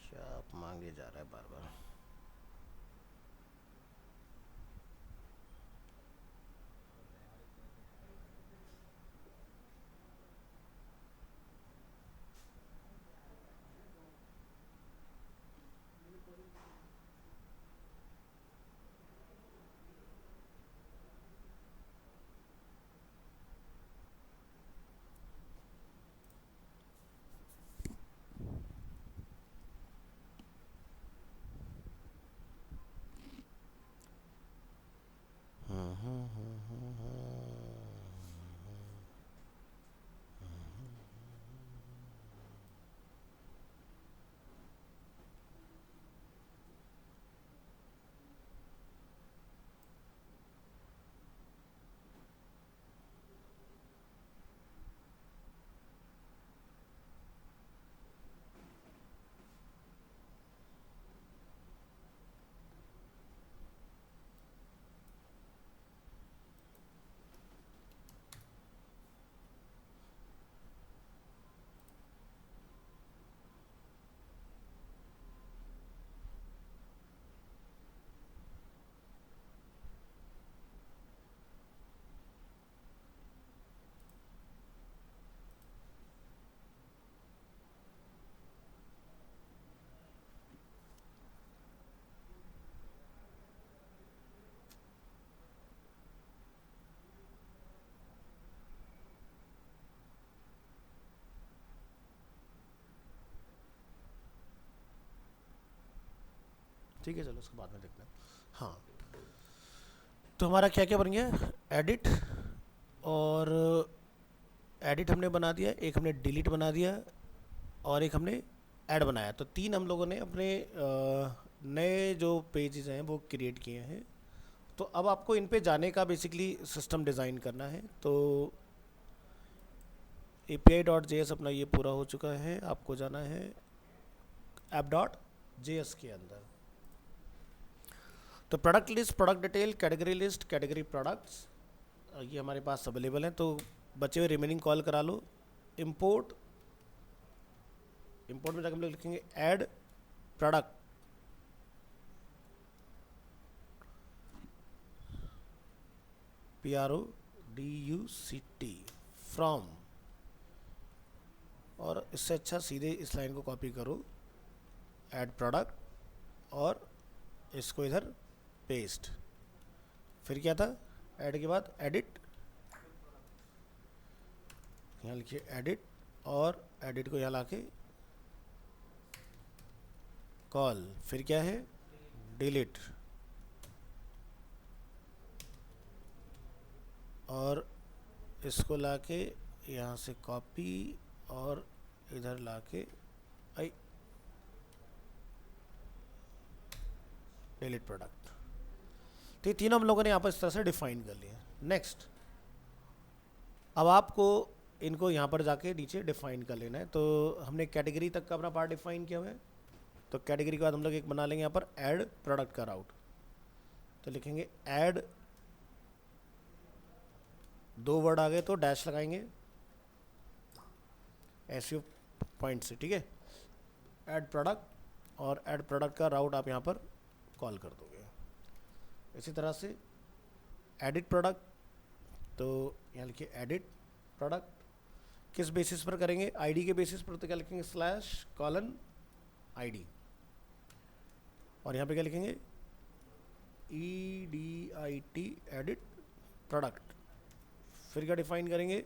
क्या आप मांगे जा रहा है बार बार। ठीक है, चलो उसके बाद में देखते हैं। हाँ, तो हमारा क्या क्या बन गया? एडिट, और एडिट हमने बना दिया, एक हमने डिलीट बना दिया, और एक हमने ऐड बनाया। तो 3 हम लोगों ने अपने नए जो पेजेस हैं वो क्रिएट किए हैं। तो अब आपको इन पे जाने का बेसिकली सिस्टम डिज़ाइन करना है। तो api.js अपना ये पूरा हो चुका है, आपको जाना है app.js के अंदर। तो product list, product detail, category list, category products ये हमारे पास अवेलेबल हैं। तो बचे हुए रिमेनिंग कॉल करा लो। इंपोर्ट में जाकर हम लोग लिखेंगे ऐड प्रोडक्ट, PRODUCT फ्रॉम, और इससे अच्छा सीधे इस लाइन को कॉपी करो, ऐड प्रोडक्ट, और इसको इधर पेस्ट। फिर क्या था, ऐड के बाद एडिट, यहाँ लिखिए एडिट, और एडिट को यहाँ लाके कॉल, फिर क्या है डिलीट, और इसको लाके यहाँ से कॉपी और इधर लाके आई डिलीट प्रोडक्ट। तो ये तीनों हम लोगों ने यहाँ पर इस तरह से डिफाइन कर लिया। नेक्स्ट, अब आपको इनको यहाँ पर जाके नीचे डिफाइन कर लेना है। तो हमने कैटेगरी तक का अपना पार्ट डिफाइन किया हुआ है। तो कैटेगरी के बाद हम लोग एक बना लेंगे यहाँ पर ऐड प्रोडक्ट का राउट। तो लिखेंगे ऐड, 2 वर्ड आ गए तो डैश लगाएंगे एसईओ पॉइंट से, ठीक है। ऐड प्रोडक्ट, और ऐड प्रोडक्ट का राउट आप यहाँ पर कॉल कर दोगे। इसी तरह से एडिट प्रोडक्ट, तो यहाँ लिखिए एडिट प्रोडक्ट। किस बेसिस पर करेंगे, आईडी के बेसिस पर। तो क्या लिखेंगे /ID, और यहाँ पे क्या लिखेंगे EDIT एडिट प्रोडक्ट। फिर क्या डिफाइन करेंगे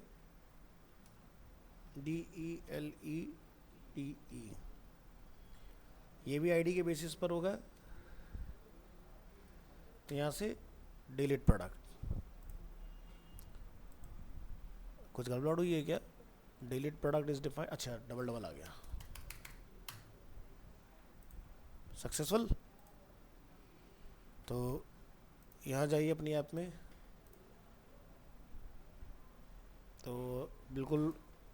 DELETE, ये भी आईडी के बेसिस पर होगा। तो यहाँ से डिलीट प्रोडक्ट, कुछ गड़बड़ हुई है क्या, डिलीट प्रोडक्ट इज डिफाइन, अच्छा डबल आ गया, सक्सेसफुल। तो यहाँ जाइए अपनी ऐप में, तो बिल्कुल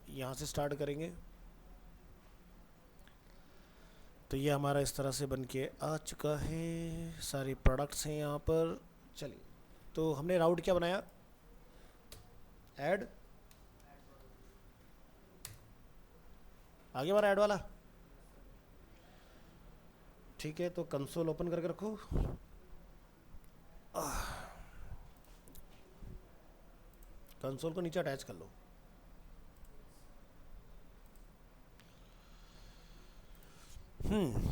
यहाँ से स्टार्ट करेंगे। तो ये हमारा इस तरह से बन के आ चुका है, सारे प्रोडक्ट्स हैं यहाँ पर। चलिए, तो हमने राउट क्या बनाया, ऐड, आगे हमारा ऐड वाला, ठीक है। तो कंसोल ओपन करके रखो, कंसोल को नीचे अटैच कर लो।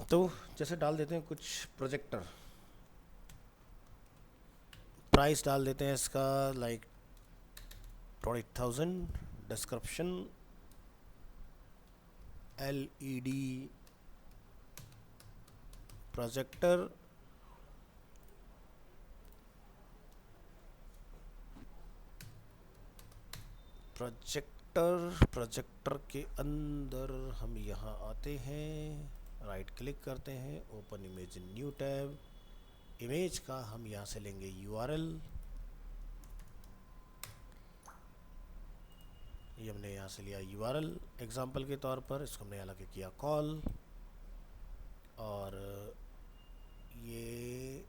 तो जैसे डाल देते हैं कुछ प्रोजेक्टर, प्राइस डाल देते हैं इसका like 20,000, description LED projector, projector के अंदर हम यहाँ आते हैं, राइट क्लिक करते हैं, open image in new tab. Image का हम यहाँ से लेंगे URL, ये हमने यहाँ से लिया URL एग्जाम्पल के तौर पर। इसको हमने यहाँ लगे किया कॉल, और ये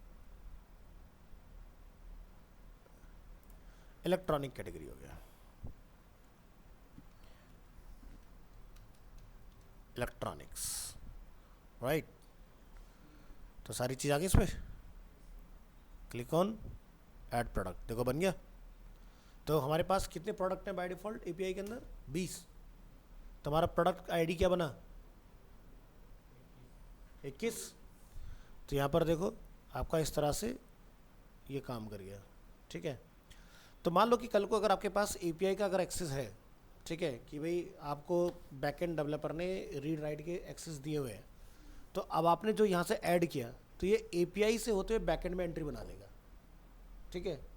इलेक्ट्रॉनिक कैटेगरी हो गया, इलेक्ट्रॉनिक्स, राइट। तो सारी चीज़ आ गई इसमें, क्लिक ऑन ऐड प्रोडक्ट, देखो बन गया। तो हमारे पास कितने प्रोडक्ट हैं बाय डिफ़ॉल्ट API के अंदर, 20। तो हमारा प्रोडक्ट ID क्या बना, 21। तो यहाँ पर देखो आपका इस तरह से ये काम कर गया, ठीक है। तो मान लो कि कल को अगर आपके पास API का अगर एक्सेस है, ठीक है, कि भाई आपको बैकएंड डेवलपर ने रीड राइट के एक्सेस दिए हुए हैं, तो अब आपने जो यहाँ से ऐड किया, तो ये API से होते हुए बैकएंड में एंट्री बना लेगा, ठीक है।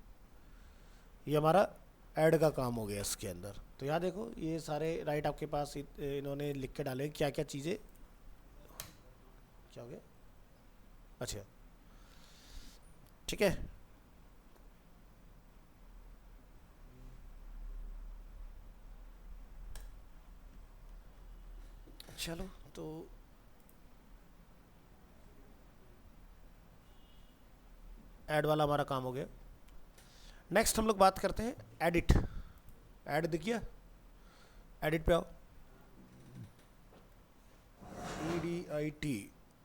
ये हमारा ऐड का काम हो गया इसके अंदर। तो यहाँ देखो ये सारे राइट आपके पास इन्होंने लिख के डाले क्या क्या चीज़ें क्या हो गया? अच्छा ठीक है, चलो तो ऐड वाला हमारा काम हो गया। नेक्स्ट हम लोग बात करते हैं एडिट। ऐड दिखिए, एडिट पे आओ, EDIT,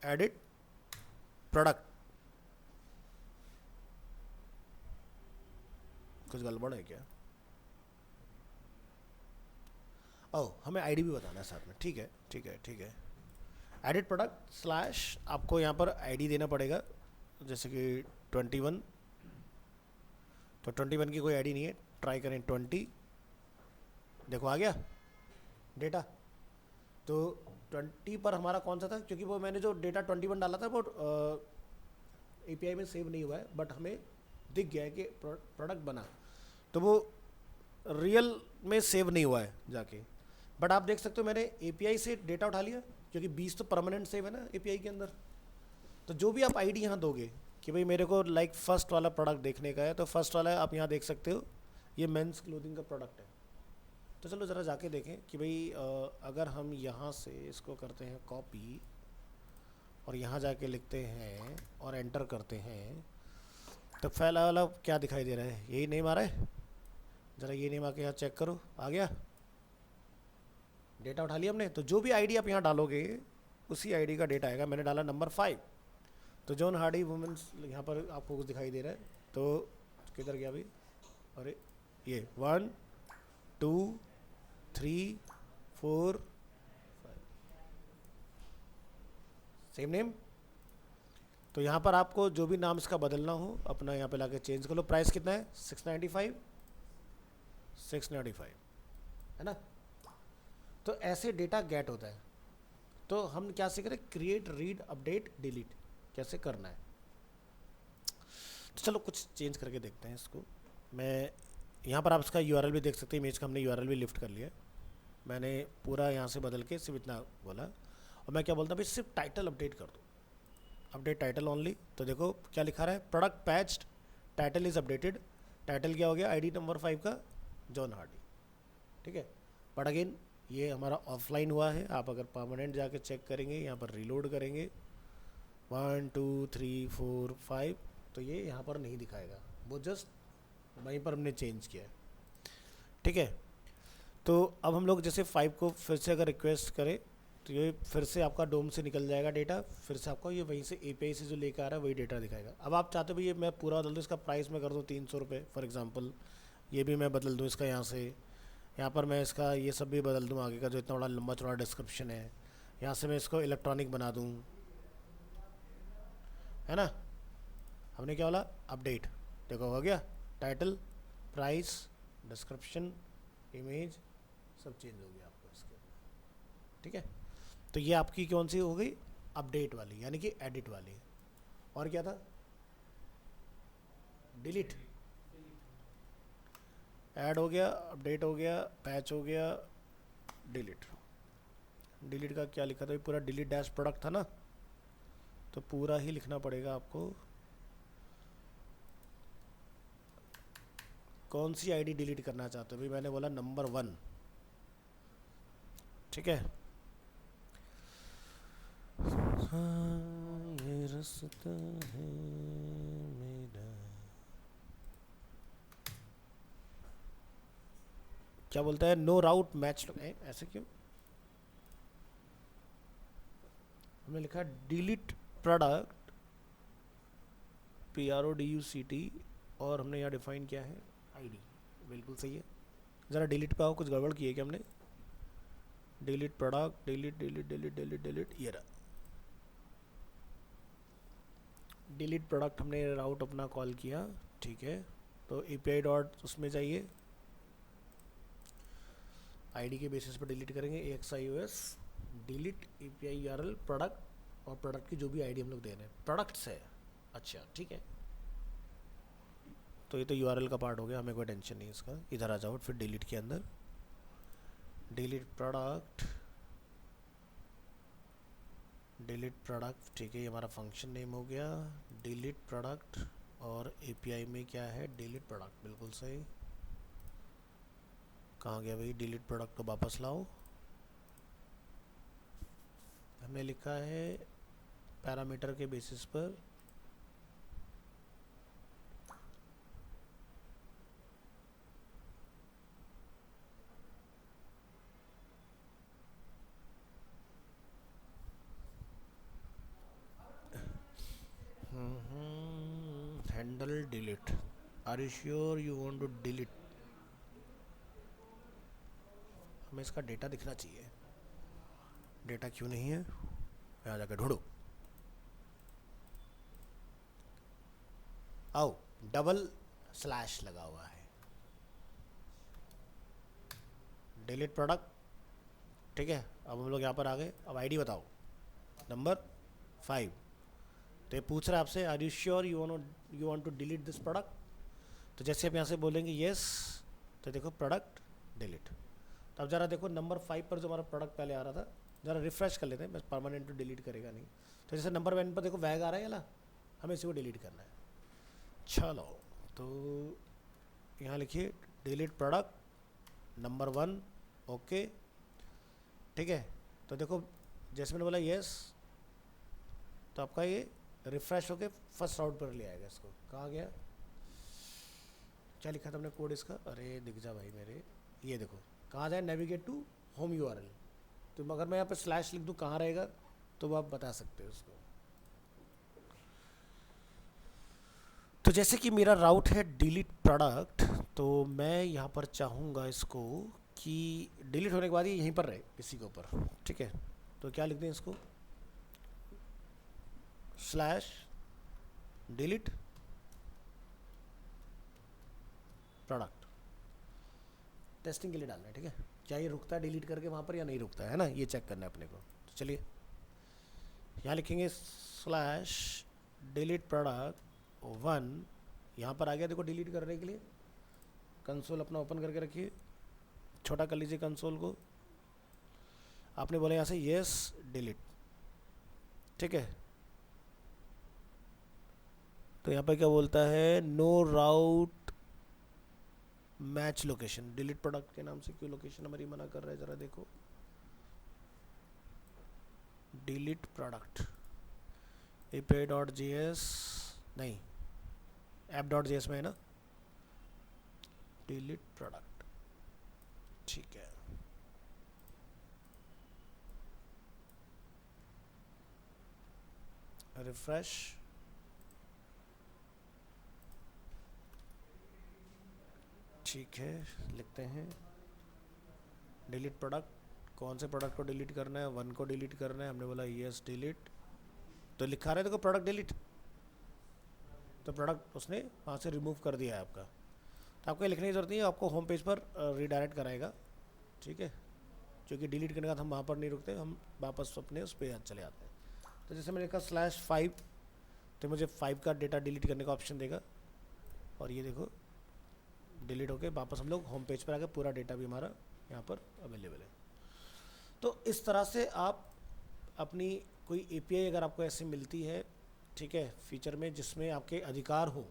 एडिट प्रोडक्ट। कुछ गड़बड़ है क्या? ओह, हमें आईडी भी बताना है साथ में, ठीक है ठीक है ठीक है। एडिट प्रोडक्ट स्लैश, आपको यहाँ पर आईडी देना पड़ेगा, जैसे कि 21, तो 21 की कोई आईडी नहीं है, ट्राई करें 20, देखो आ गया डेटा। तो 20 पर हमारा कौन सा था, क्योंकि वो मैंने जो डेटा 21 डाला था वो API में सेव नहीं हुआ है, बट हमें दिख गया है कि प्रोडक्ट बना, तो वो रियल में सेव नहीं हुआ है जाके। बट आप देख सकते हो मैंने API से डेटा उठा लिया, क्योंकि 20 तो परमानेंट सेव है ना API के अंदर। तो जो भी आप आईडी यहाँ दोगे कि भाई मेरे को लाइक फर्स्ट वाला प्रोडक्ट देखने का है, तो फर्स्ट वाला आप यहाँ देख सकते हो, ये मेंस क्लोथिंग का प्रोडक्ट है। तो चलो ज़रा जाके देखें कि भाई अगर हम यहाँ से इसको करते हैं कॉपी और यहाँ जाके लिखते हैं और एंटर करते हैं, तो पहला वाला क्या दिखाई दे रहा है, यही नेम आ रहा है। ज़रा ये नेम आके यहाँ चेक करो, आ गया डेटा, उठा लिया हमने। तो जो भी आईडी आप यहाँ डालोगे उसी आईडी का डेटा आएगा। मैंने डाला नंबर 5, तो जॉन हार्डी वुमेंस यहाँ पर आपको कुछ दिखाई दे रहा है, तो किधर गया भाई, अरे ये 1 2 3 4 5, सेम नेम। तो यहाँ पर आपको जो भी नाम इसका बदलना हो अपना यहाँ पे लाके चेंज कर लो। प्राइस कितना है, 695, 695 है ना। तो ऐसे डेटा गेट होता है। तो हम क्या सीख रहे हैं, क्रिएट, रीड, अपडेट, डिलीट कैसे करना है। तो चलो कुछ चेंज करके देखते हैं इसको। मैं यहाँ पर आप इसका URL भी देख सकते हैं, इमेज का हमने URL भी लिफ्ट कर लिया। मैंने पूरा यहाँ से बदल के सिर्फ इतना बोला, और मैं क्या बोलता हूँ भाई सिर्फ टाइटल अपडेट कर दो, अपडेट टाइटल ओनली। तो देखो क्या लिखा रहा है, product patched, title is updated. Title क्या हो गया, आईडी नंबर 5 का जॉन हार्डी, ठीक है। बट अगेन ये हमारा ऑफलाइन हुआ है, आप अगर परमानेंट जाके चेक करेंगे, यहाँ पर रीलोड करेंगे 1 2 3 4 5, तो ये यहाँ पर नहीं दिखाएगा, वो जस्ट वहीं पर हमने चेंज किया है, ठीक है। तो अब हम लोग जैसे 5 को फिर से अगर रिक्वेस्ट करें, तो ये फिर से आपका डोम से निकल जाएगा डेटा, फिर से आपको ये वहीं से API से जो लेकर आ रहा है वही डेटा दिखाएगा। अब आप चाहते हो भाई ये मैं पूरा बदल दूँ, इसका प्राइस मैं कर दूँ 300 रुपये फॉर एग्जांपल, ये भी मैं बदल दूँ इसका यहाँ से, यहाँ पर मैं इसका ये सब भी बदल दूँ, आगे का जो इतना बड़ा लंबा चौड़ा डिस्क्रिप्शन है, यहाँ से मैं इसको इलेक्ट्रॉनिक बना दूँ, है ना। हमने क्या बोला, अपडेट, देखो हो गया, टाइटल, प्राइस, डिस्क्रिप्शन, इमेज सब चेंज हो गया आपको इसके अंदर, ठीक है। तो ये आपकी कौन सी हो गई, अपडेट वाली, यानी कि एडिट वाली। और क्या था, डिलीट, ऐड हो गया, अपडेट हो गया, पैच हो गया, डिलीट। डिलीट का क्या लिखा था, पूरा डिलीट डैश प्रोडक्ट था ना, तो पूरा ही लिखना पड़ेगा आपको। कौन सी आईडी डिलीट करना चाहते हो भाई, मैंने बोला नंबर 1, ठीक है। हाँ ये रास्ता है मेरा, क्या बोलता है, नो राउट मैच, ऐसे क्यों, हमने लिखा डिलीट प्रोडक्ट, PRODUCT, और हमने यहाँ डिफाइन किया है आईडी, बिल्कुल सही है। ज़रा डिलीट पे आओ, कुछ गड़बड़ की है क्या हमने, delete product, delete delete delete delete delete, ये रहा डिलीट प्रोडक्ट, हमने राउट अपना कॉल किया, ठीक है। तो API डॉट उसमें जाइए, आईडी के बेसिस पर डिलीट करेंगे, AXIOS delete API URL product, और प्रोडक्ट की जो भी आईडी हम लोग दे रहे हैं प्रोडक्ट्स है, अच्छा ठीक है। तो ये तो URL का पार्ट हो गया, हमें कोई टेंशन नहीं इसका। इधर आ जाओ फिर डिलीट के अंदर, डिलीट प्रोडक्ट, डिलीट प्रोडक्ट, ठीक है, ये हमारा फंक्शन नेम हो गया डिलीट प्रोडक्ट। और एपीआई में क्या है, डिलीट प्रोडक्ट, बिल्कुल सही। कहाँ गया भाई, डिलीट प्रोडक्ट को वापस लाओ। हमने लिखा है पैरामीटर के बेसिस पर handle delete. Are you sure you want to delete? हमें इसका डेटा दिखना चाहिए। डेटा क्यों नहीं है, यहाँ जाकर ढूंढो। आओ, डबल स्लैश लगा हुआ है, डिलीट प्रोडक्ट, ठीक है। अब हम लोग यहाँ पर आ गए। अब आईडी बताओ, नंबर 5। तो ये पूछ रहा है आपसे are you sure you want to delete this product. तो जैसे आप यहाँ से बोलेंगे येस, तो देखो प्रोडक्ट डिलीट। तो अब ज़रा देखो नंबर 5 पर जो हमारा प्रोडक्ट पहले आ रहा था, ज़रा रिफ्रेश कर लेते हैं, बस परमानेंट तो डिलीट करेगा नहीं। तो जैसे नंबर 1 पर देखो वैग आ रहा है ना, हमें इसी को डिलीट करना है। चलो, तो यहाँ लिखिए डिलीट प्रोडक्ट नंबर 1, ओके, ठीक है। तो देखो जैसे मैंने बोला येस, तो आपका ये रिफ्रेश होके फर्स्ट राउट पर ले आएगा इसको। कहाँ गया, क्या लिखा था हमने कोड इसका, अरे दिख जा भाई मेरे, ये देखो कहाँ जाए, नेविगेट टू होम यूआरएल। तो अगर मैं यहाँ पे स्लैश लिख दूँ कहाँ रहेगा, तो वो आप बता सकते हो उसको। तो जैसे कि मेरा राउट है डिलीट प्रोडक्ट, तो मैं यहाँ पर चाहूँगा इसको कि डिलीट होने के बाद ये यहीं पर रहे इसी के ऊपर, ठीक है। तो क्या लिख दें इसको, स्लैश डिलीट प्रोडक्ट। टेस्टिंग के लिए डालना है, ठीक है। क्या ये रुकता है डिलीट करके वहाँ पर या नहीं रुकता है ना, ये चेक करना है अपने को। तो चलिए यहाँ लिखेंगे स्लैश डिलीट प्रोडक्ट 1। यहाँ पर आ गया देखो डिलीट करने के लिए। कंसोल अपना ओपन करके रखिए, छोटा कर लीजिए कंसोल को। आपने बोला यहाँ से येस डिलीट, ठीक है। तो यहाँ पर क्या बोलता है, नो राउट मैच लोकेशन। डिलीट प्रोडक्ट के नाम से क्यों लोकेशन हमारी मना कर रहा है, ज़रा देखो। डिलीट प्रोडक्ट api.js नहीं, app.js में है ना, डिलीट प्रोडक्ट, ठीक है। रिफ्रेश, ठीक है, लिखते हैं डिलीट प्रोडक्ट। कौन से प्रोडक्ट को डिलीट करना है, 1 को डिलीट करना है। हमने बोला यस डिलीट, तो लिखा रहा है देखो प्रोडक्ट डिलीट, तो प्रोडक्ट उसने वहाँ से रिमूव कर दिया है आपका। तो आपको ये लिखने की ज़रूरत नहीं है, आपको होम पेज पर रीडायरेक्ट कराएगा, ठीक है। क्योंकि डिलीट करने के बाद हम वहाँ पर नहीं रुकते, हम वापस अपने उस पर चले आते हैं। तो जैसे मैंने लिखा /5, तो मुझे 5 का डेटा डिलीट करने का ऑप्शन देगा, और ये देखो डिलीट होके वापस हम लोग होम पेज पर आ गए, पूरा डेटा भी हमारा यहाँ पर अवेलेबल है। तो इस तरह से आप अपनी कोई एपीआई अगर आपको ऐसे मिलती है, ठीक है, फीचर में जिसमें आपके अधिकार हो,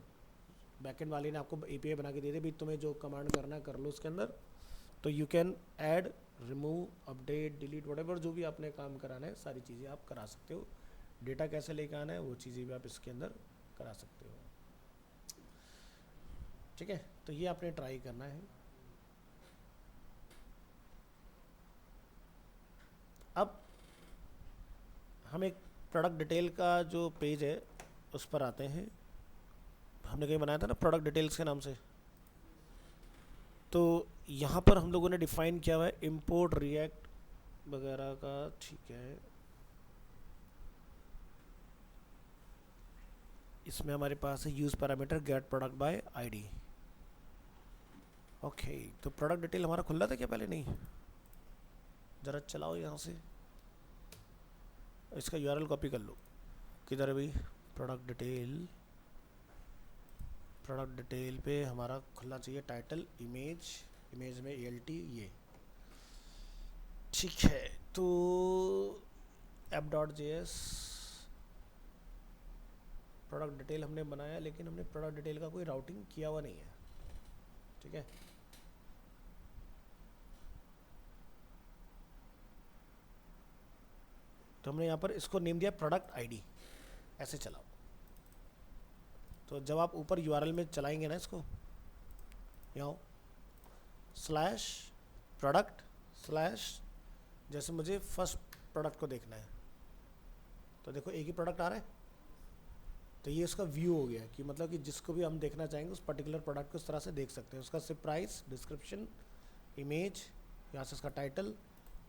बैकएंड वाले ने आपको एपीआई बना के दे दे, भाई तुम्हें जो कमांड करना है कर लो उसके अंदर, तो you can add, remove, update, delete, whatever जो भी आपने काम कराना है सारी चीज़ें आप करा सकते हो। डेटा कैसे लेकर आना है वो चीज़ें भी आप इसके अंदर करा सकते हो, ठीक है। तो ये आपने ट्राई करना है। अब हम एक प्रोडक्ट डिटेल का जो पेज है उस पर आते हैं। हमने कहीं बनाया था ना प्रोडक्ट डिटेल्स के नाम से, तो यहाँ पर हम लोगों ने डिफ़ाइन किया हुआ है इंपोर्ट रिएक्ट वगैरह का, ठीक है। इसमें हमारे पास है use parameter get product by ID, okay. तो प्रोडक्ट डिटेल हमारा खुल रहा था क्या पहले, नहीं, ज़रा चलाओ यहाँ से, इसका यूआरएल कॉपी कर लो। किधर है भाई, प्रोडक्ट डिटेल पे हमारा खुलना चाहिए टाइटल, इमेज में ELT, ये ठीक है। तो app.js प्रोडक्ट डिटेल हमने बनाया, लेकिन हमने प्रोडक्ट डिटेल का कोई राउटिंग किया हुआ नहीं है, ठीक है। तो हमने यहाँ पर इसको नेम दिया प्रोडक्ट आईडी, ऐसे चलाओ। तो जब आप ऊपर यूआरएल में चलाएंगे ना इसको, यहाँ स्लैश प्रोडक्ट स्लैश, जैसे मुझे फर्स्ट प्रोडक्ट को देखना है तो देखो एक ही प्रोडक्ट आ रहा है, तो ये उसका व्यू हो गया कि मतलब कि जिसको भी हम देखना चाहेंगे उस पर्टिकुलर प्रोडक्ट को इस तरह से देख सकते हैं। उसका सिर्फ प्राइस, डिस्क्रिप्शन, इमेज, यहाँ से उसका टाइटल।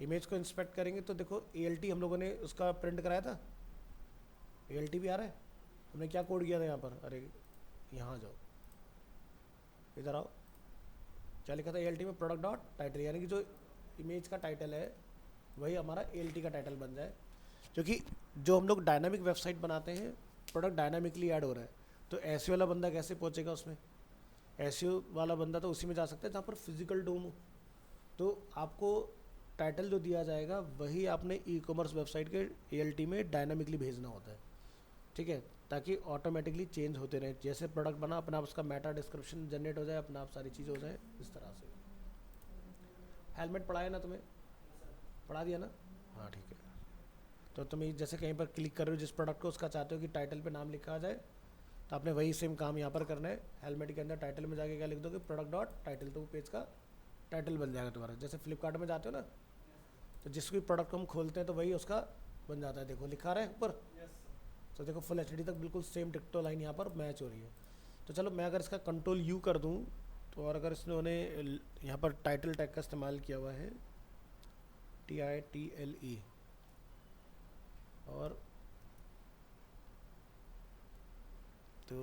इमेज को इंस्पेक्ट करेंगे तो देखो ALT हम लोगों ने उसका प्रिंट कराया था, ALT भी आ रहा है। हमने क्या कोड किया था यहाँ पर, अरे यहाँ जाओ, इधर आओ, क्या लिखा था ALT में, प्रोडक्ट डॉट टाइटल, यानी कि जो इमेज का टाइटल है वही हमारा ALT का टाइटल बन जाए। क्योंकि जो हम लोग डायनामिक वेबसाइट बनाते हैं, प्रोडक्ट डायनामिकली ऐड हो रहा है, तो एसईओ वाला बंदा कैसे पहुंचेगा उसमें? एसईओ वाला बंदा तो उसी में जा सकता है जहाँ पर फिजिकल डोम हो। तो आपको टाइटल जो दिया जाएगा वही आपने ई-कॉमर्स वेबसाइट के ALT में डायनामिकली भेजना होता है, ठीक है, ताकि ऑटोमेटिकली चेंज होते रहे। जैसे प्रोडक्ट बना अपना आप उसका मेटा डिस्क्रिप्शन जनरेट हो जाए, अपना आप सारी चीज़ें हो जाए इस तरह से। हेलमेट पढ़ाया ना तुम्हें? पढ़ा दिया ना? हाँ ठीक है। तो तुम जैसे कहीं पर क्लिक कर रहे हो जिस प्रोडक्ट को, उसका चाहते हो कि टाइटल पे नाम लिखा आ जाए, तो आपने वही सेम काम यहाँ पर करना है। हेलमेट के अंदर टाइटल में जाके क्या लिख दोगे, प्रोडक्ट डॉट टाइटल, तो वो पेज का टाइटल बन जाएगा तुम्हारा। जैसे फ्लिपकार्ट में जाते हो ना, तो जिस भी प्रोडक्ट को हम खोलते हैं तो वही उसका बन जाता है। देखो लिखा रहा है ऊपर, तो देखो फुल HD तक बिल्कुल सेम टिक्टो लाइन यहाँ पर मैच हो रही है। तो चलो मैं अगर इसका कंट्रोल U कर दूँ तो, और अगर इसने यहाँ पर टाइटल टैग का इस्तेमाल किया हुआ है, TITLE, और तो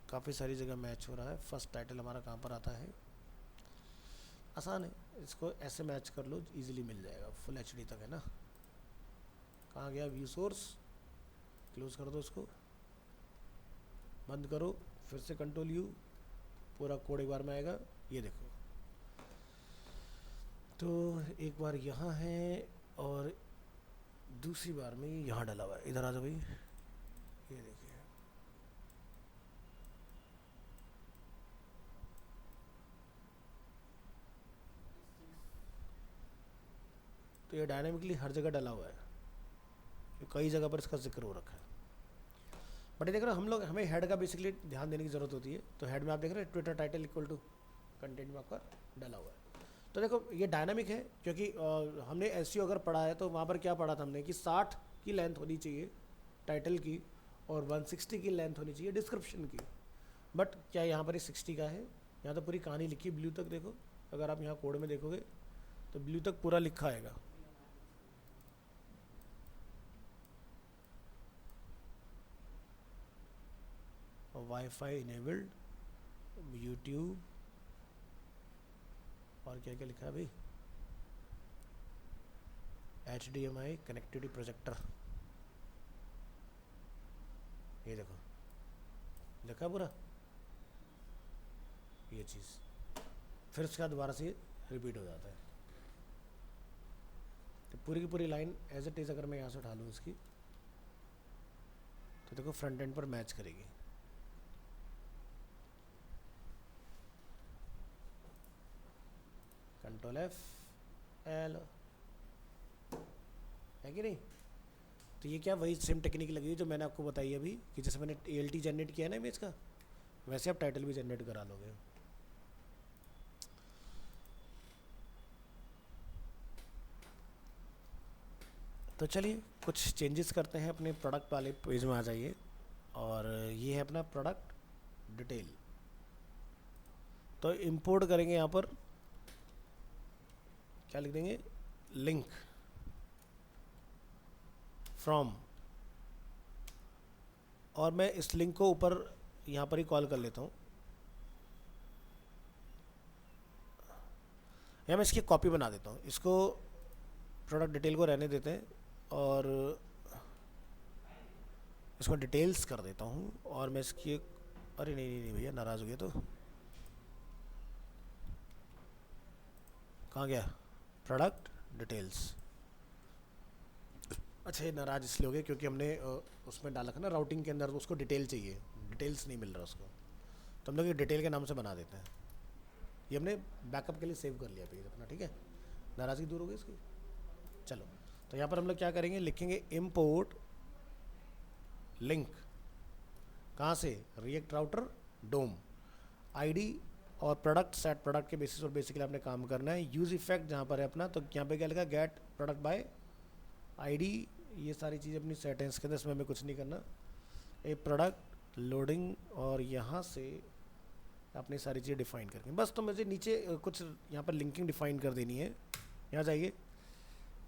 काफ़ी सारी जगह मैच हो रहा है। फर्स्ट टाइटल हमारा कहाँ पर आता है, आसान है, इसको ऐसे मैच कर लो, इजीली मिल जाएगा, फुल HD तक है ना। कहाँ गया व्यू सोर्स, क्लोज कर दो इसको, बंद करो, फिर से कंट्रोल U, पूरा कोड एक बार में आएगा। ये देखो, तो एक बार यहाँ है और दूसरी बार में यहाँ डला हुआ है। इधर आ जाओ भाई, ये देखिए, तो ये डायनामिकली हर जगह डला हुआ है, कई जगह पर इसका जिक्र हो रखा है। बट ये देख रहे हो, हम लोग, हमें हेड का बेसिकली ध्यान देने की ज़रूरत होती है। तो हेड में आप देख रहे हैं Twitter title equal to content में आपका डला हुआ है। तो देखो ये डायनामिक है, क्योंकि हमने SEO अगर पढ़ा है तो वहाँ पर क्या पढ़ा था हमने कि 60 की लेंथ होनी चाहिए टाइटल की, और 160 की लेंथ होनी चाहिए डिस्क्रिप्शन की। बट क्या यहाँ पर ही 60 का है? यहाँ तो पूरी कहानी लिखी ब्लू तक। देखो अगर आप यहाँ कोड में देखोगे तो ब्लू तक पूरा लिखा आएगा। वाईफाई इनेबल्ड, यूट्यूब, और क्या क्या लिखा है भाई, HDMI कनेक्टिविटी प्रोजेक्टर, ये देखो लिखा है पूरा ये चीज़। फिर उसके बाद दोबारा से रिपीट हो जाता है। तो पूरी की पूरी लाइन एज इट इज़ अगर मैं यहाँ से उठा लूँ इसकी, तो देखो फ्रंट एंड पर मैच करेगी। कंट्रोल F L, है कि नहीं? तो ये क्या वही सेम टेक्निक लगी जो मैंने आपको बताई अभी, कि जैसे मैंने ALT जनरेट किया है ना इमेज का, वैसे आप टाइटल भी जनरेट करा लोगे। तो चलिए कुछ चेंजेस करते हैं, अपने प्रोडक्ट वाले पेज में आ जाइए, और ये है अपना प्रोडक्ट डिटेल। तो इंपोर्ट करेंगे, यहाँ पर क्या लिख देंगे, लिंक फ्रॉम, और मैं इस लिंक को ऊपर यहाँ पर ही कॉल कर लेता हूँ। या मैं इसकी कॉपी बना देता हूँ, इसको प्रोडक्ट डिटेल को रहने देते हैं, और इसको डिटेल्स कर देता हूँ। और मैं इसकी, अरे नहीं नहीं नहीं भैया, नाराज़ हो गया तो कहाँ गया, प्रोडक्ट डिटेल्स, अच्छा, ये नाराज़ इसलिए हो गए क्योंकि हमने उसमें डाला था ना राउटिंग के अंदर, उसको डिटेल चाहिए, डिटेल्स नहीं मिल रहा उसको, तो हम लोग ये डिटेल के नाम से बना देते हैं। ये हमने बैकअप के लिए सेव कर लिया पेज अपना, ठीक है, नाराज़गी दूर हो गई इसकी। चलो, तो यहाँ पर हम लोग क्या करेंगे, लिखेंगे इम्पोर्ट लिंक, कहाँ से, रिएक्ट राउटर डोम, आईडी और प्रोडक्ट, सेट प्रोडक्ट के बेसिस और बेसिकली आपने काम करना है। यूज़ इफेक्ट जहाँ पर है अपना, तो यहाँ पे क्या लिखा, गेट प्रोडक्ट बाय आईडी, ये सारी चीज़ें अपनी सेट हैं इसके अंदर, इसमें हमें कुछ नहीं करना। ए प्रोडक्ट लोडिंग, और यहाँ से अपनी सारी चीज़ें डिफाइन करके बस, तो मुझे नीचे कुछ यहाँ पर लिंकिंग डिफाइन कर देनी है। यहाँ जाइए,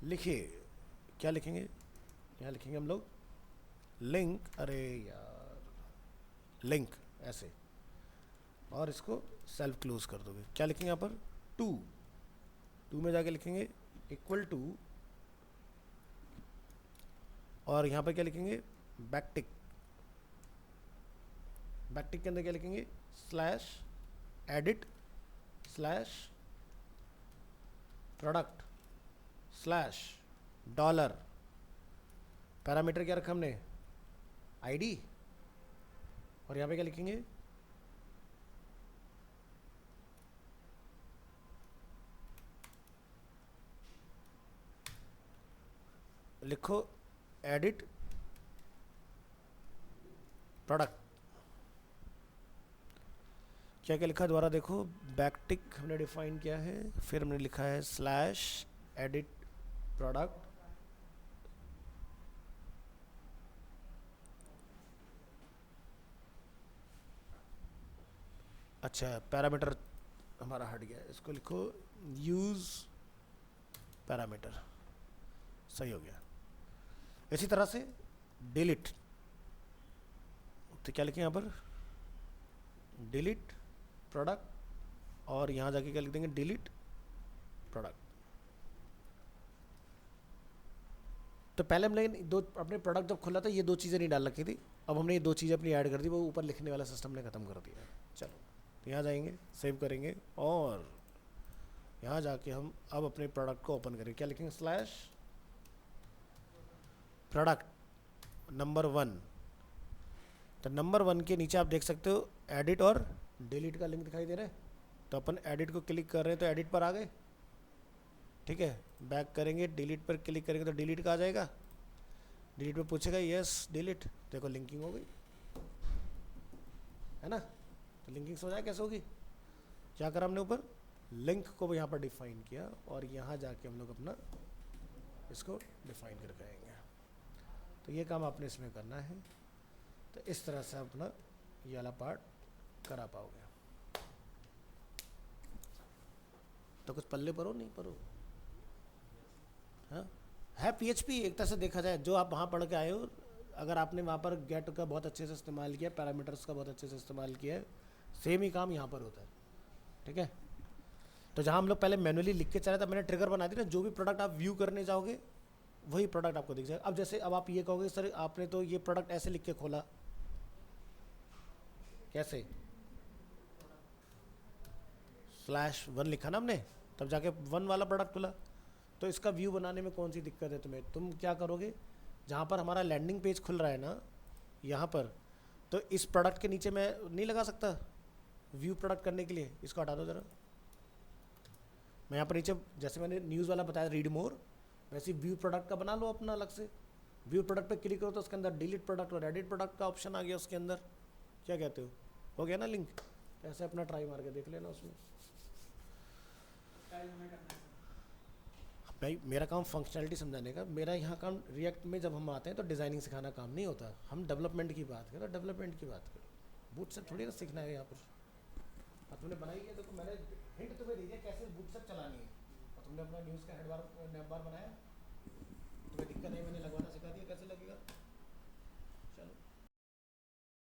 लिखिए, क्या लिखेंगे, यहाँ लिखेंगे हम लोग लिंक, अरे यार, लिंक ऐसे, और इसको सेल्फ क्लोज कर दोगे। क्या लिखेंगे यहाँ पर, टू में जाके लिखेंगे इक्वल टू, और यहाँ पर क्या लिखेंगे, बैकटिक, बैकटिक के अंदर क्या लिखेंगे, slash edit slash product slash dollar, parameter क्या रखा हमने, आईडी, और यहाँ पे क्या लिखेंगे, लिखो एडिट प्रोडक्ट, क्या क्या लिखा दोबारा देखो, बैकटिक हमने डिफाइन किया है, फिर हमने लिखा है स्लैश एडिट प्रोडक्ट, अच्छा पैरामीटर हमारा हट गया, इसको लिखो यूज़ पैरामीटर, सही हो गया। इसी तरह से डिलीट, तो क्या लिखें यहाँ पर, डिलीट प्रोडक्ट, और यहाँ जाके क्या लिख देंगे, डिलीट प्रोडक्ट। तो पहले हमने दो अपने प्रोडक्ट जब खुला था ये दो चीज़ें नहीं डाल रखी थी, अब हमने ये दो चीज़ें अपनी ऐड कर दी, वो ऊपर लिखने वाला सिस्टम ने ख़त्म कर दिया। चलो, तो यहाँ जाएंगे, सेव करेंगे, और यहाँ जाके हम अब अपने प्रोडक्ट को ओपन करेंगे। क्या लिखेंगे, स्लैश प्रोडक्ट नंबर 1, तो नंबर 1 के नीचे आप देख सकते हो एडिट और डिलीट का लिंक दिखाई दे रहा है, तो अपन एडिट को क्लिक कर रहे हैं तो एडिट पर आ गए, ठीक है, बैक करेंगे, डिलीट पर क्लिक करेंगे तो डिलीट का आ जाएगा, डिलीट पे पूछेगा यस डिलीट, देखो लिंकिंग हो गई है ना। तो लिंकिंग हो जाए कैसे होगी, क्या करा हमने, ऊपर लिंक को यहाँ पर डिफाइन किया, और यहाँ जाके हम लोग अपना इसको डिफाइन करके आएंगे। तो ये काम आपने इसमें करना है, तो इस तरह से अपना ये वाला पार्ट करा पाओगे। तो कुछ पल्ले परो नहीं परो, हाँ है पीएचपी एक तरह से देखा जाए, जो आप वहाँ पढ़ के आए हो, अगर आपने वहाँ पर गेट का बहुत अच्छे से इस्तेमाल किया, पैरामीटर्स का बहुत अच्छे से इस्तेमाल किया है, सेम ही काम यहाँ पर होता है, ठीक है। तो जहाँ हम लोग पहले मैनुअली लिख के चले थे, मैंने ट्रिगर बना दी ना, जो भी प्रोडक्ट आप व्यू करने जाओगे वही प्रोडक्ट आपको दिख जाएगा। अब जैसे अब आप ये कहोगे सर आपने तो ये प्रोडक्ट ऐसे लिख के खोला, कैसे, /1 लिखा ना हमने, तब जाके 1 वाला प्रोडक्ट खुला। तो इसका व्यू बनाने में कौन सी दिक्कत है तुम्हें, तुम क्या करोगे, जहाँ पर हमारा लैंडिंग पेज खुल रहा है ना यहाँ पर, तो इस प्रोडक्ट के नीचे मैं नहीं लगा सकता व्यू प्रोडक्ट करने के लिए, इसको हटा दो ज़रा। मैं यहाँ पर नीचे जैसे मैंने न्यूज़ वाला बताया रीड मोर, वैसे व्यू प्रोडक्ट का बना लो अपना अलग से। व्यू प्रोडक्ट पे क्लिक करो तो उसके अंदर डिलीट प्रोडक्ट और एडिट प्रोडक्ट का ऑप्शन आ गया उसके अंदर, क्या कहते हो गया ना लिंक। तो ऐसे अपना ट्राई मार के देख लेना उसमें। भाई मेरा काम फंक्शनैलिटी समझाने का, मेरा यहाँ काम रिएक्ट में जब हम आते हैं तो डिज़ाइनिंग सिखाना काम नहीं होता, हम डेवलपमेंट की बात करें, डेवलपमेंट की बात करें, बूटस्ट्रैप थोड़ी ना सीखना है यहाँ पर। और तुमने बनाई है तो मैंने हिंट तुम्हें दी है कैसे बूटस्ट्रैप चलानी है, और तुमने अपना न्यूज़ का हेड बार नैप बार बनाया, तुम्हें दिक्कत नहीं, मैंने लगवाना सिखा दिया कैसे लगेगा।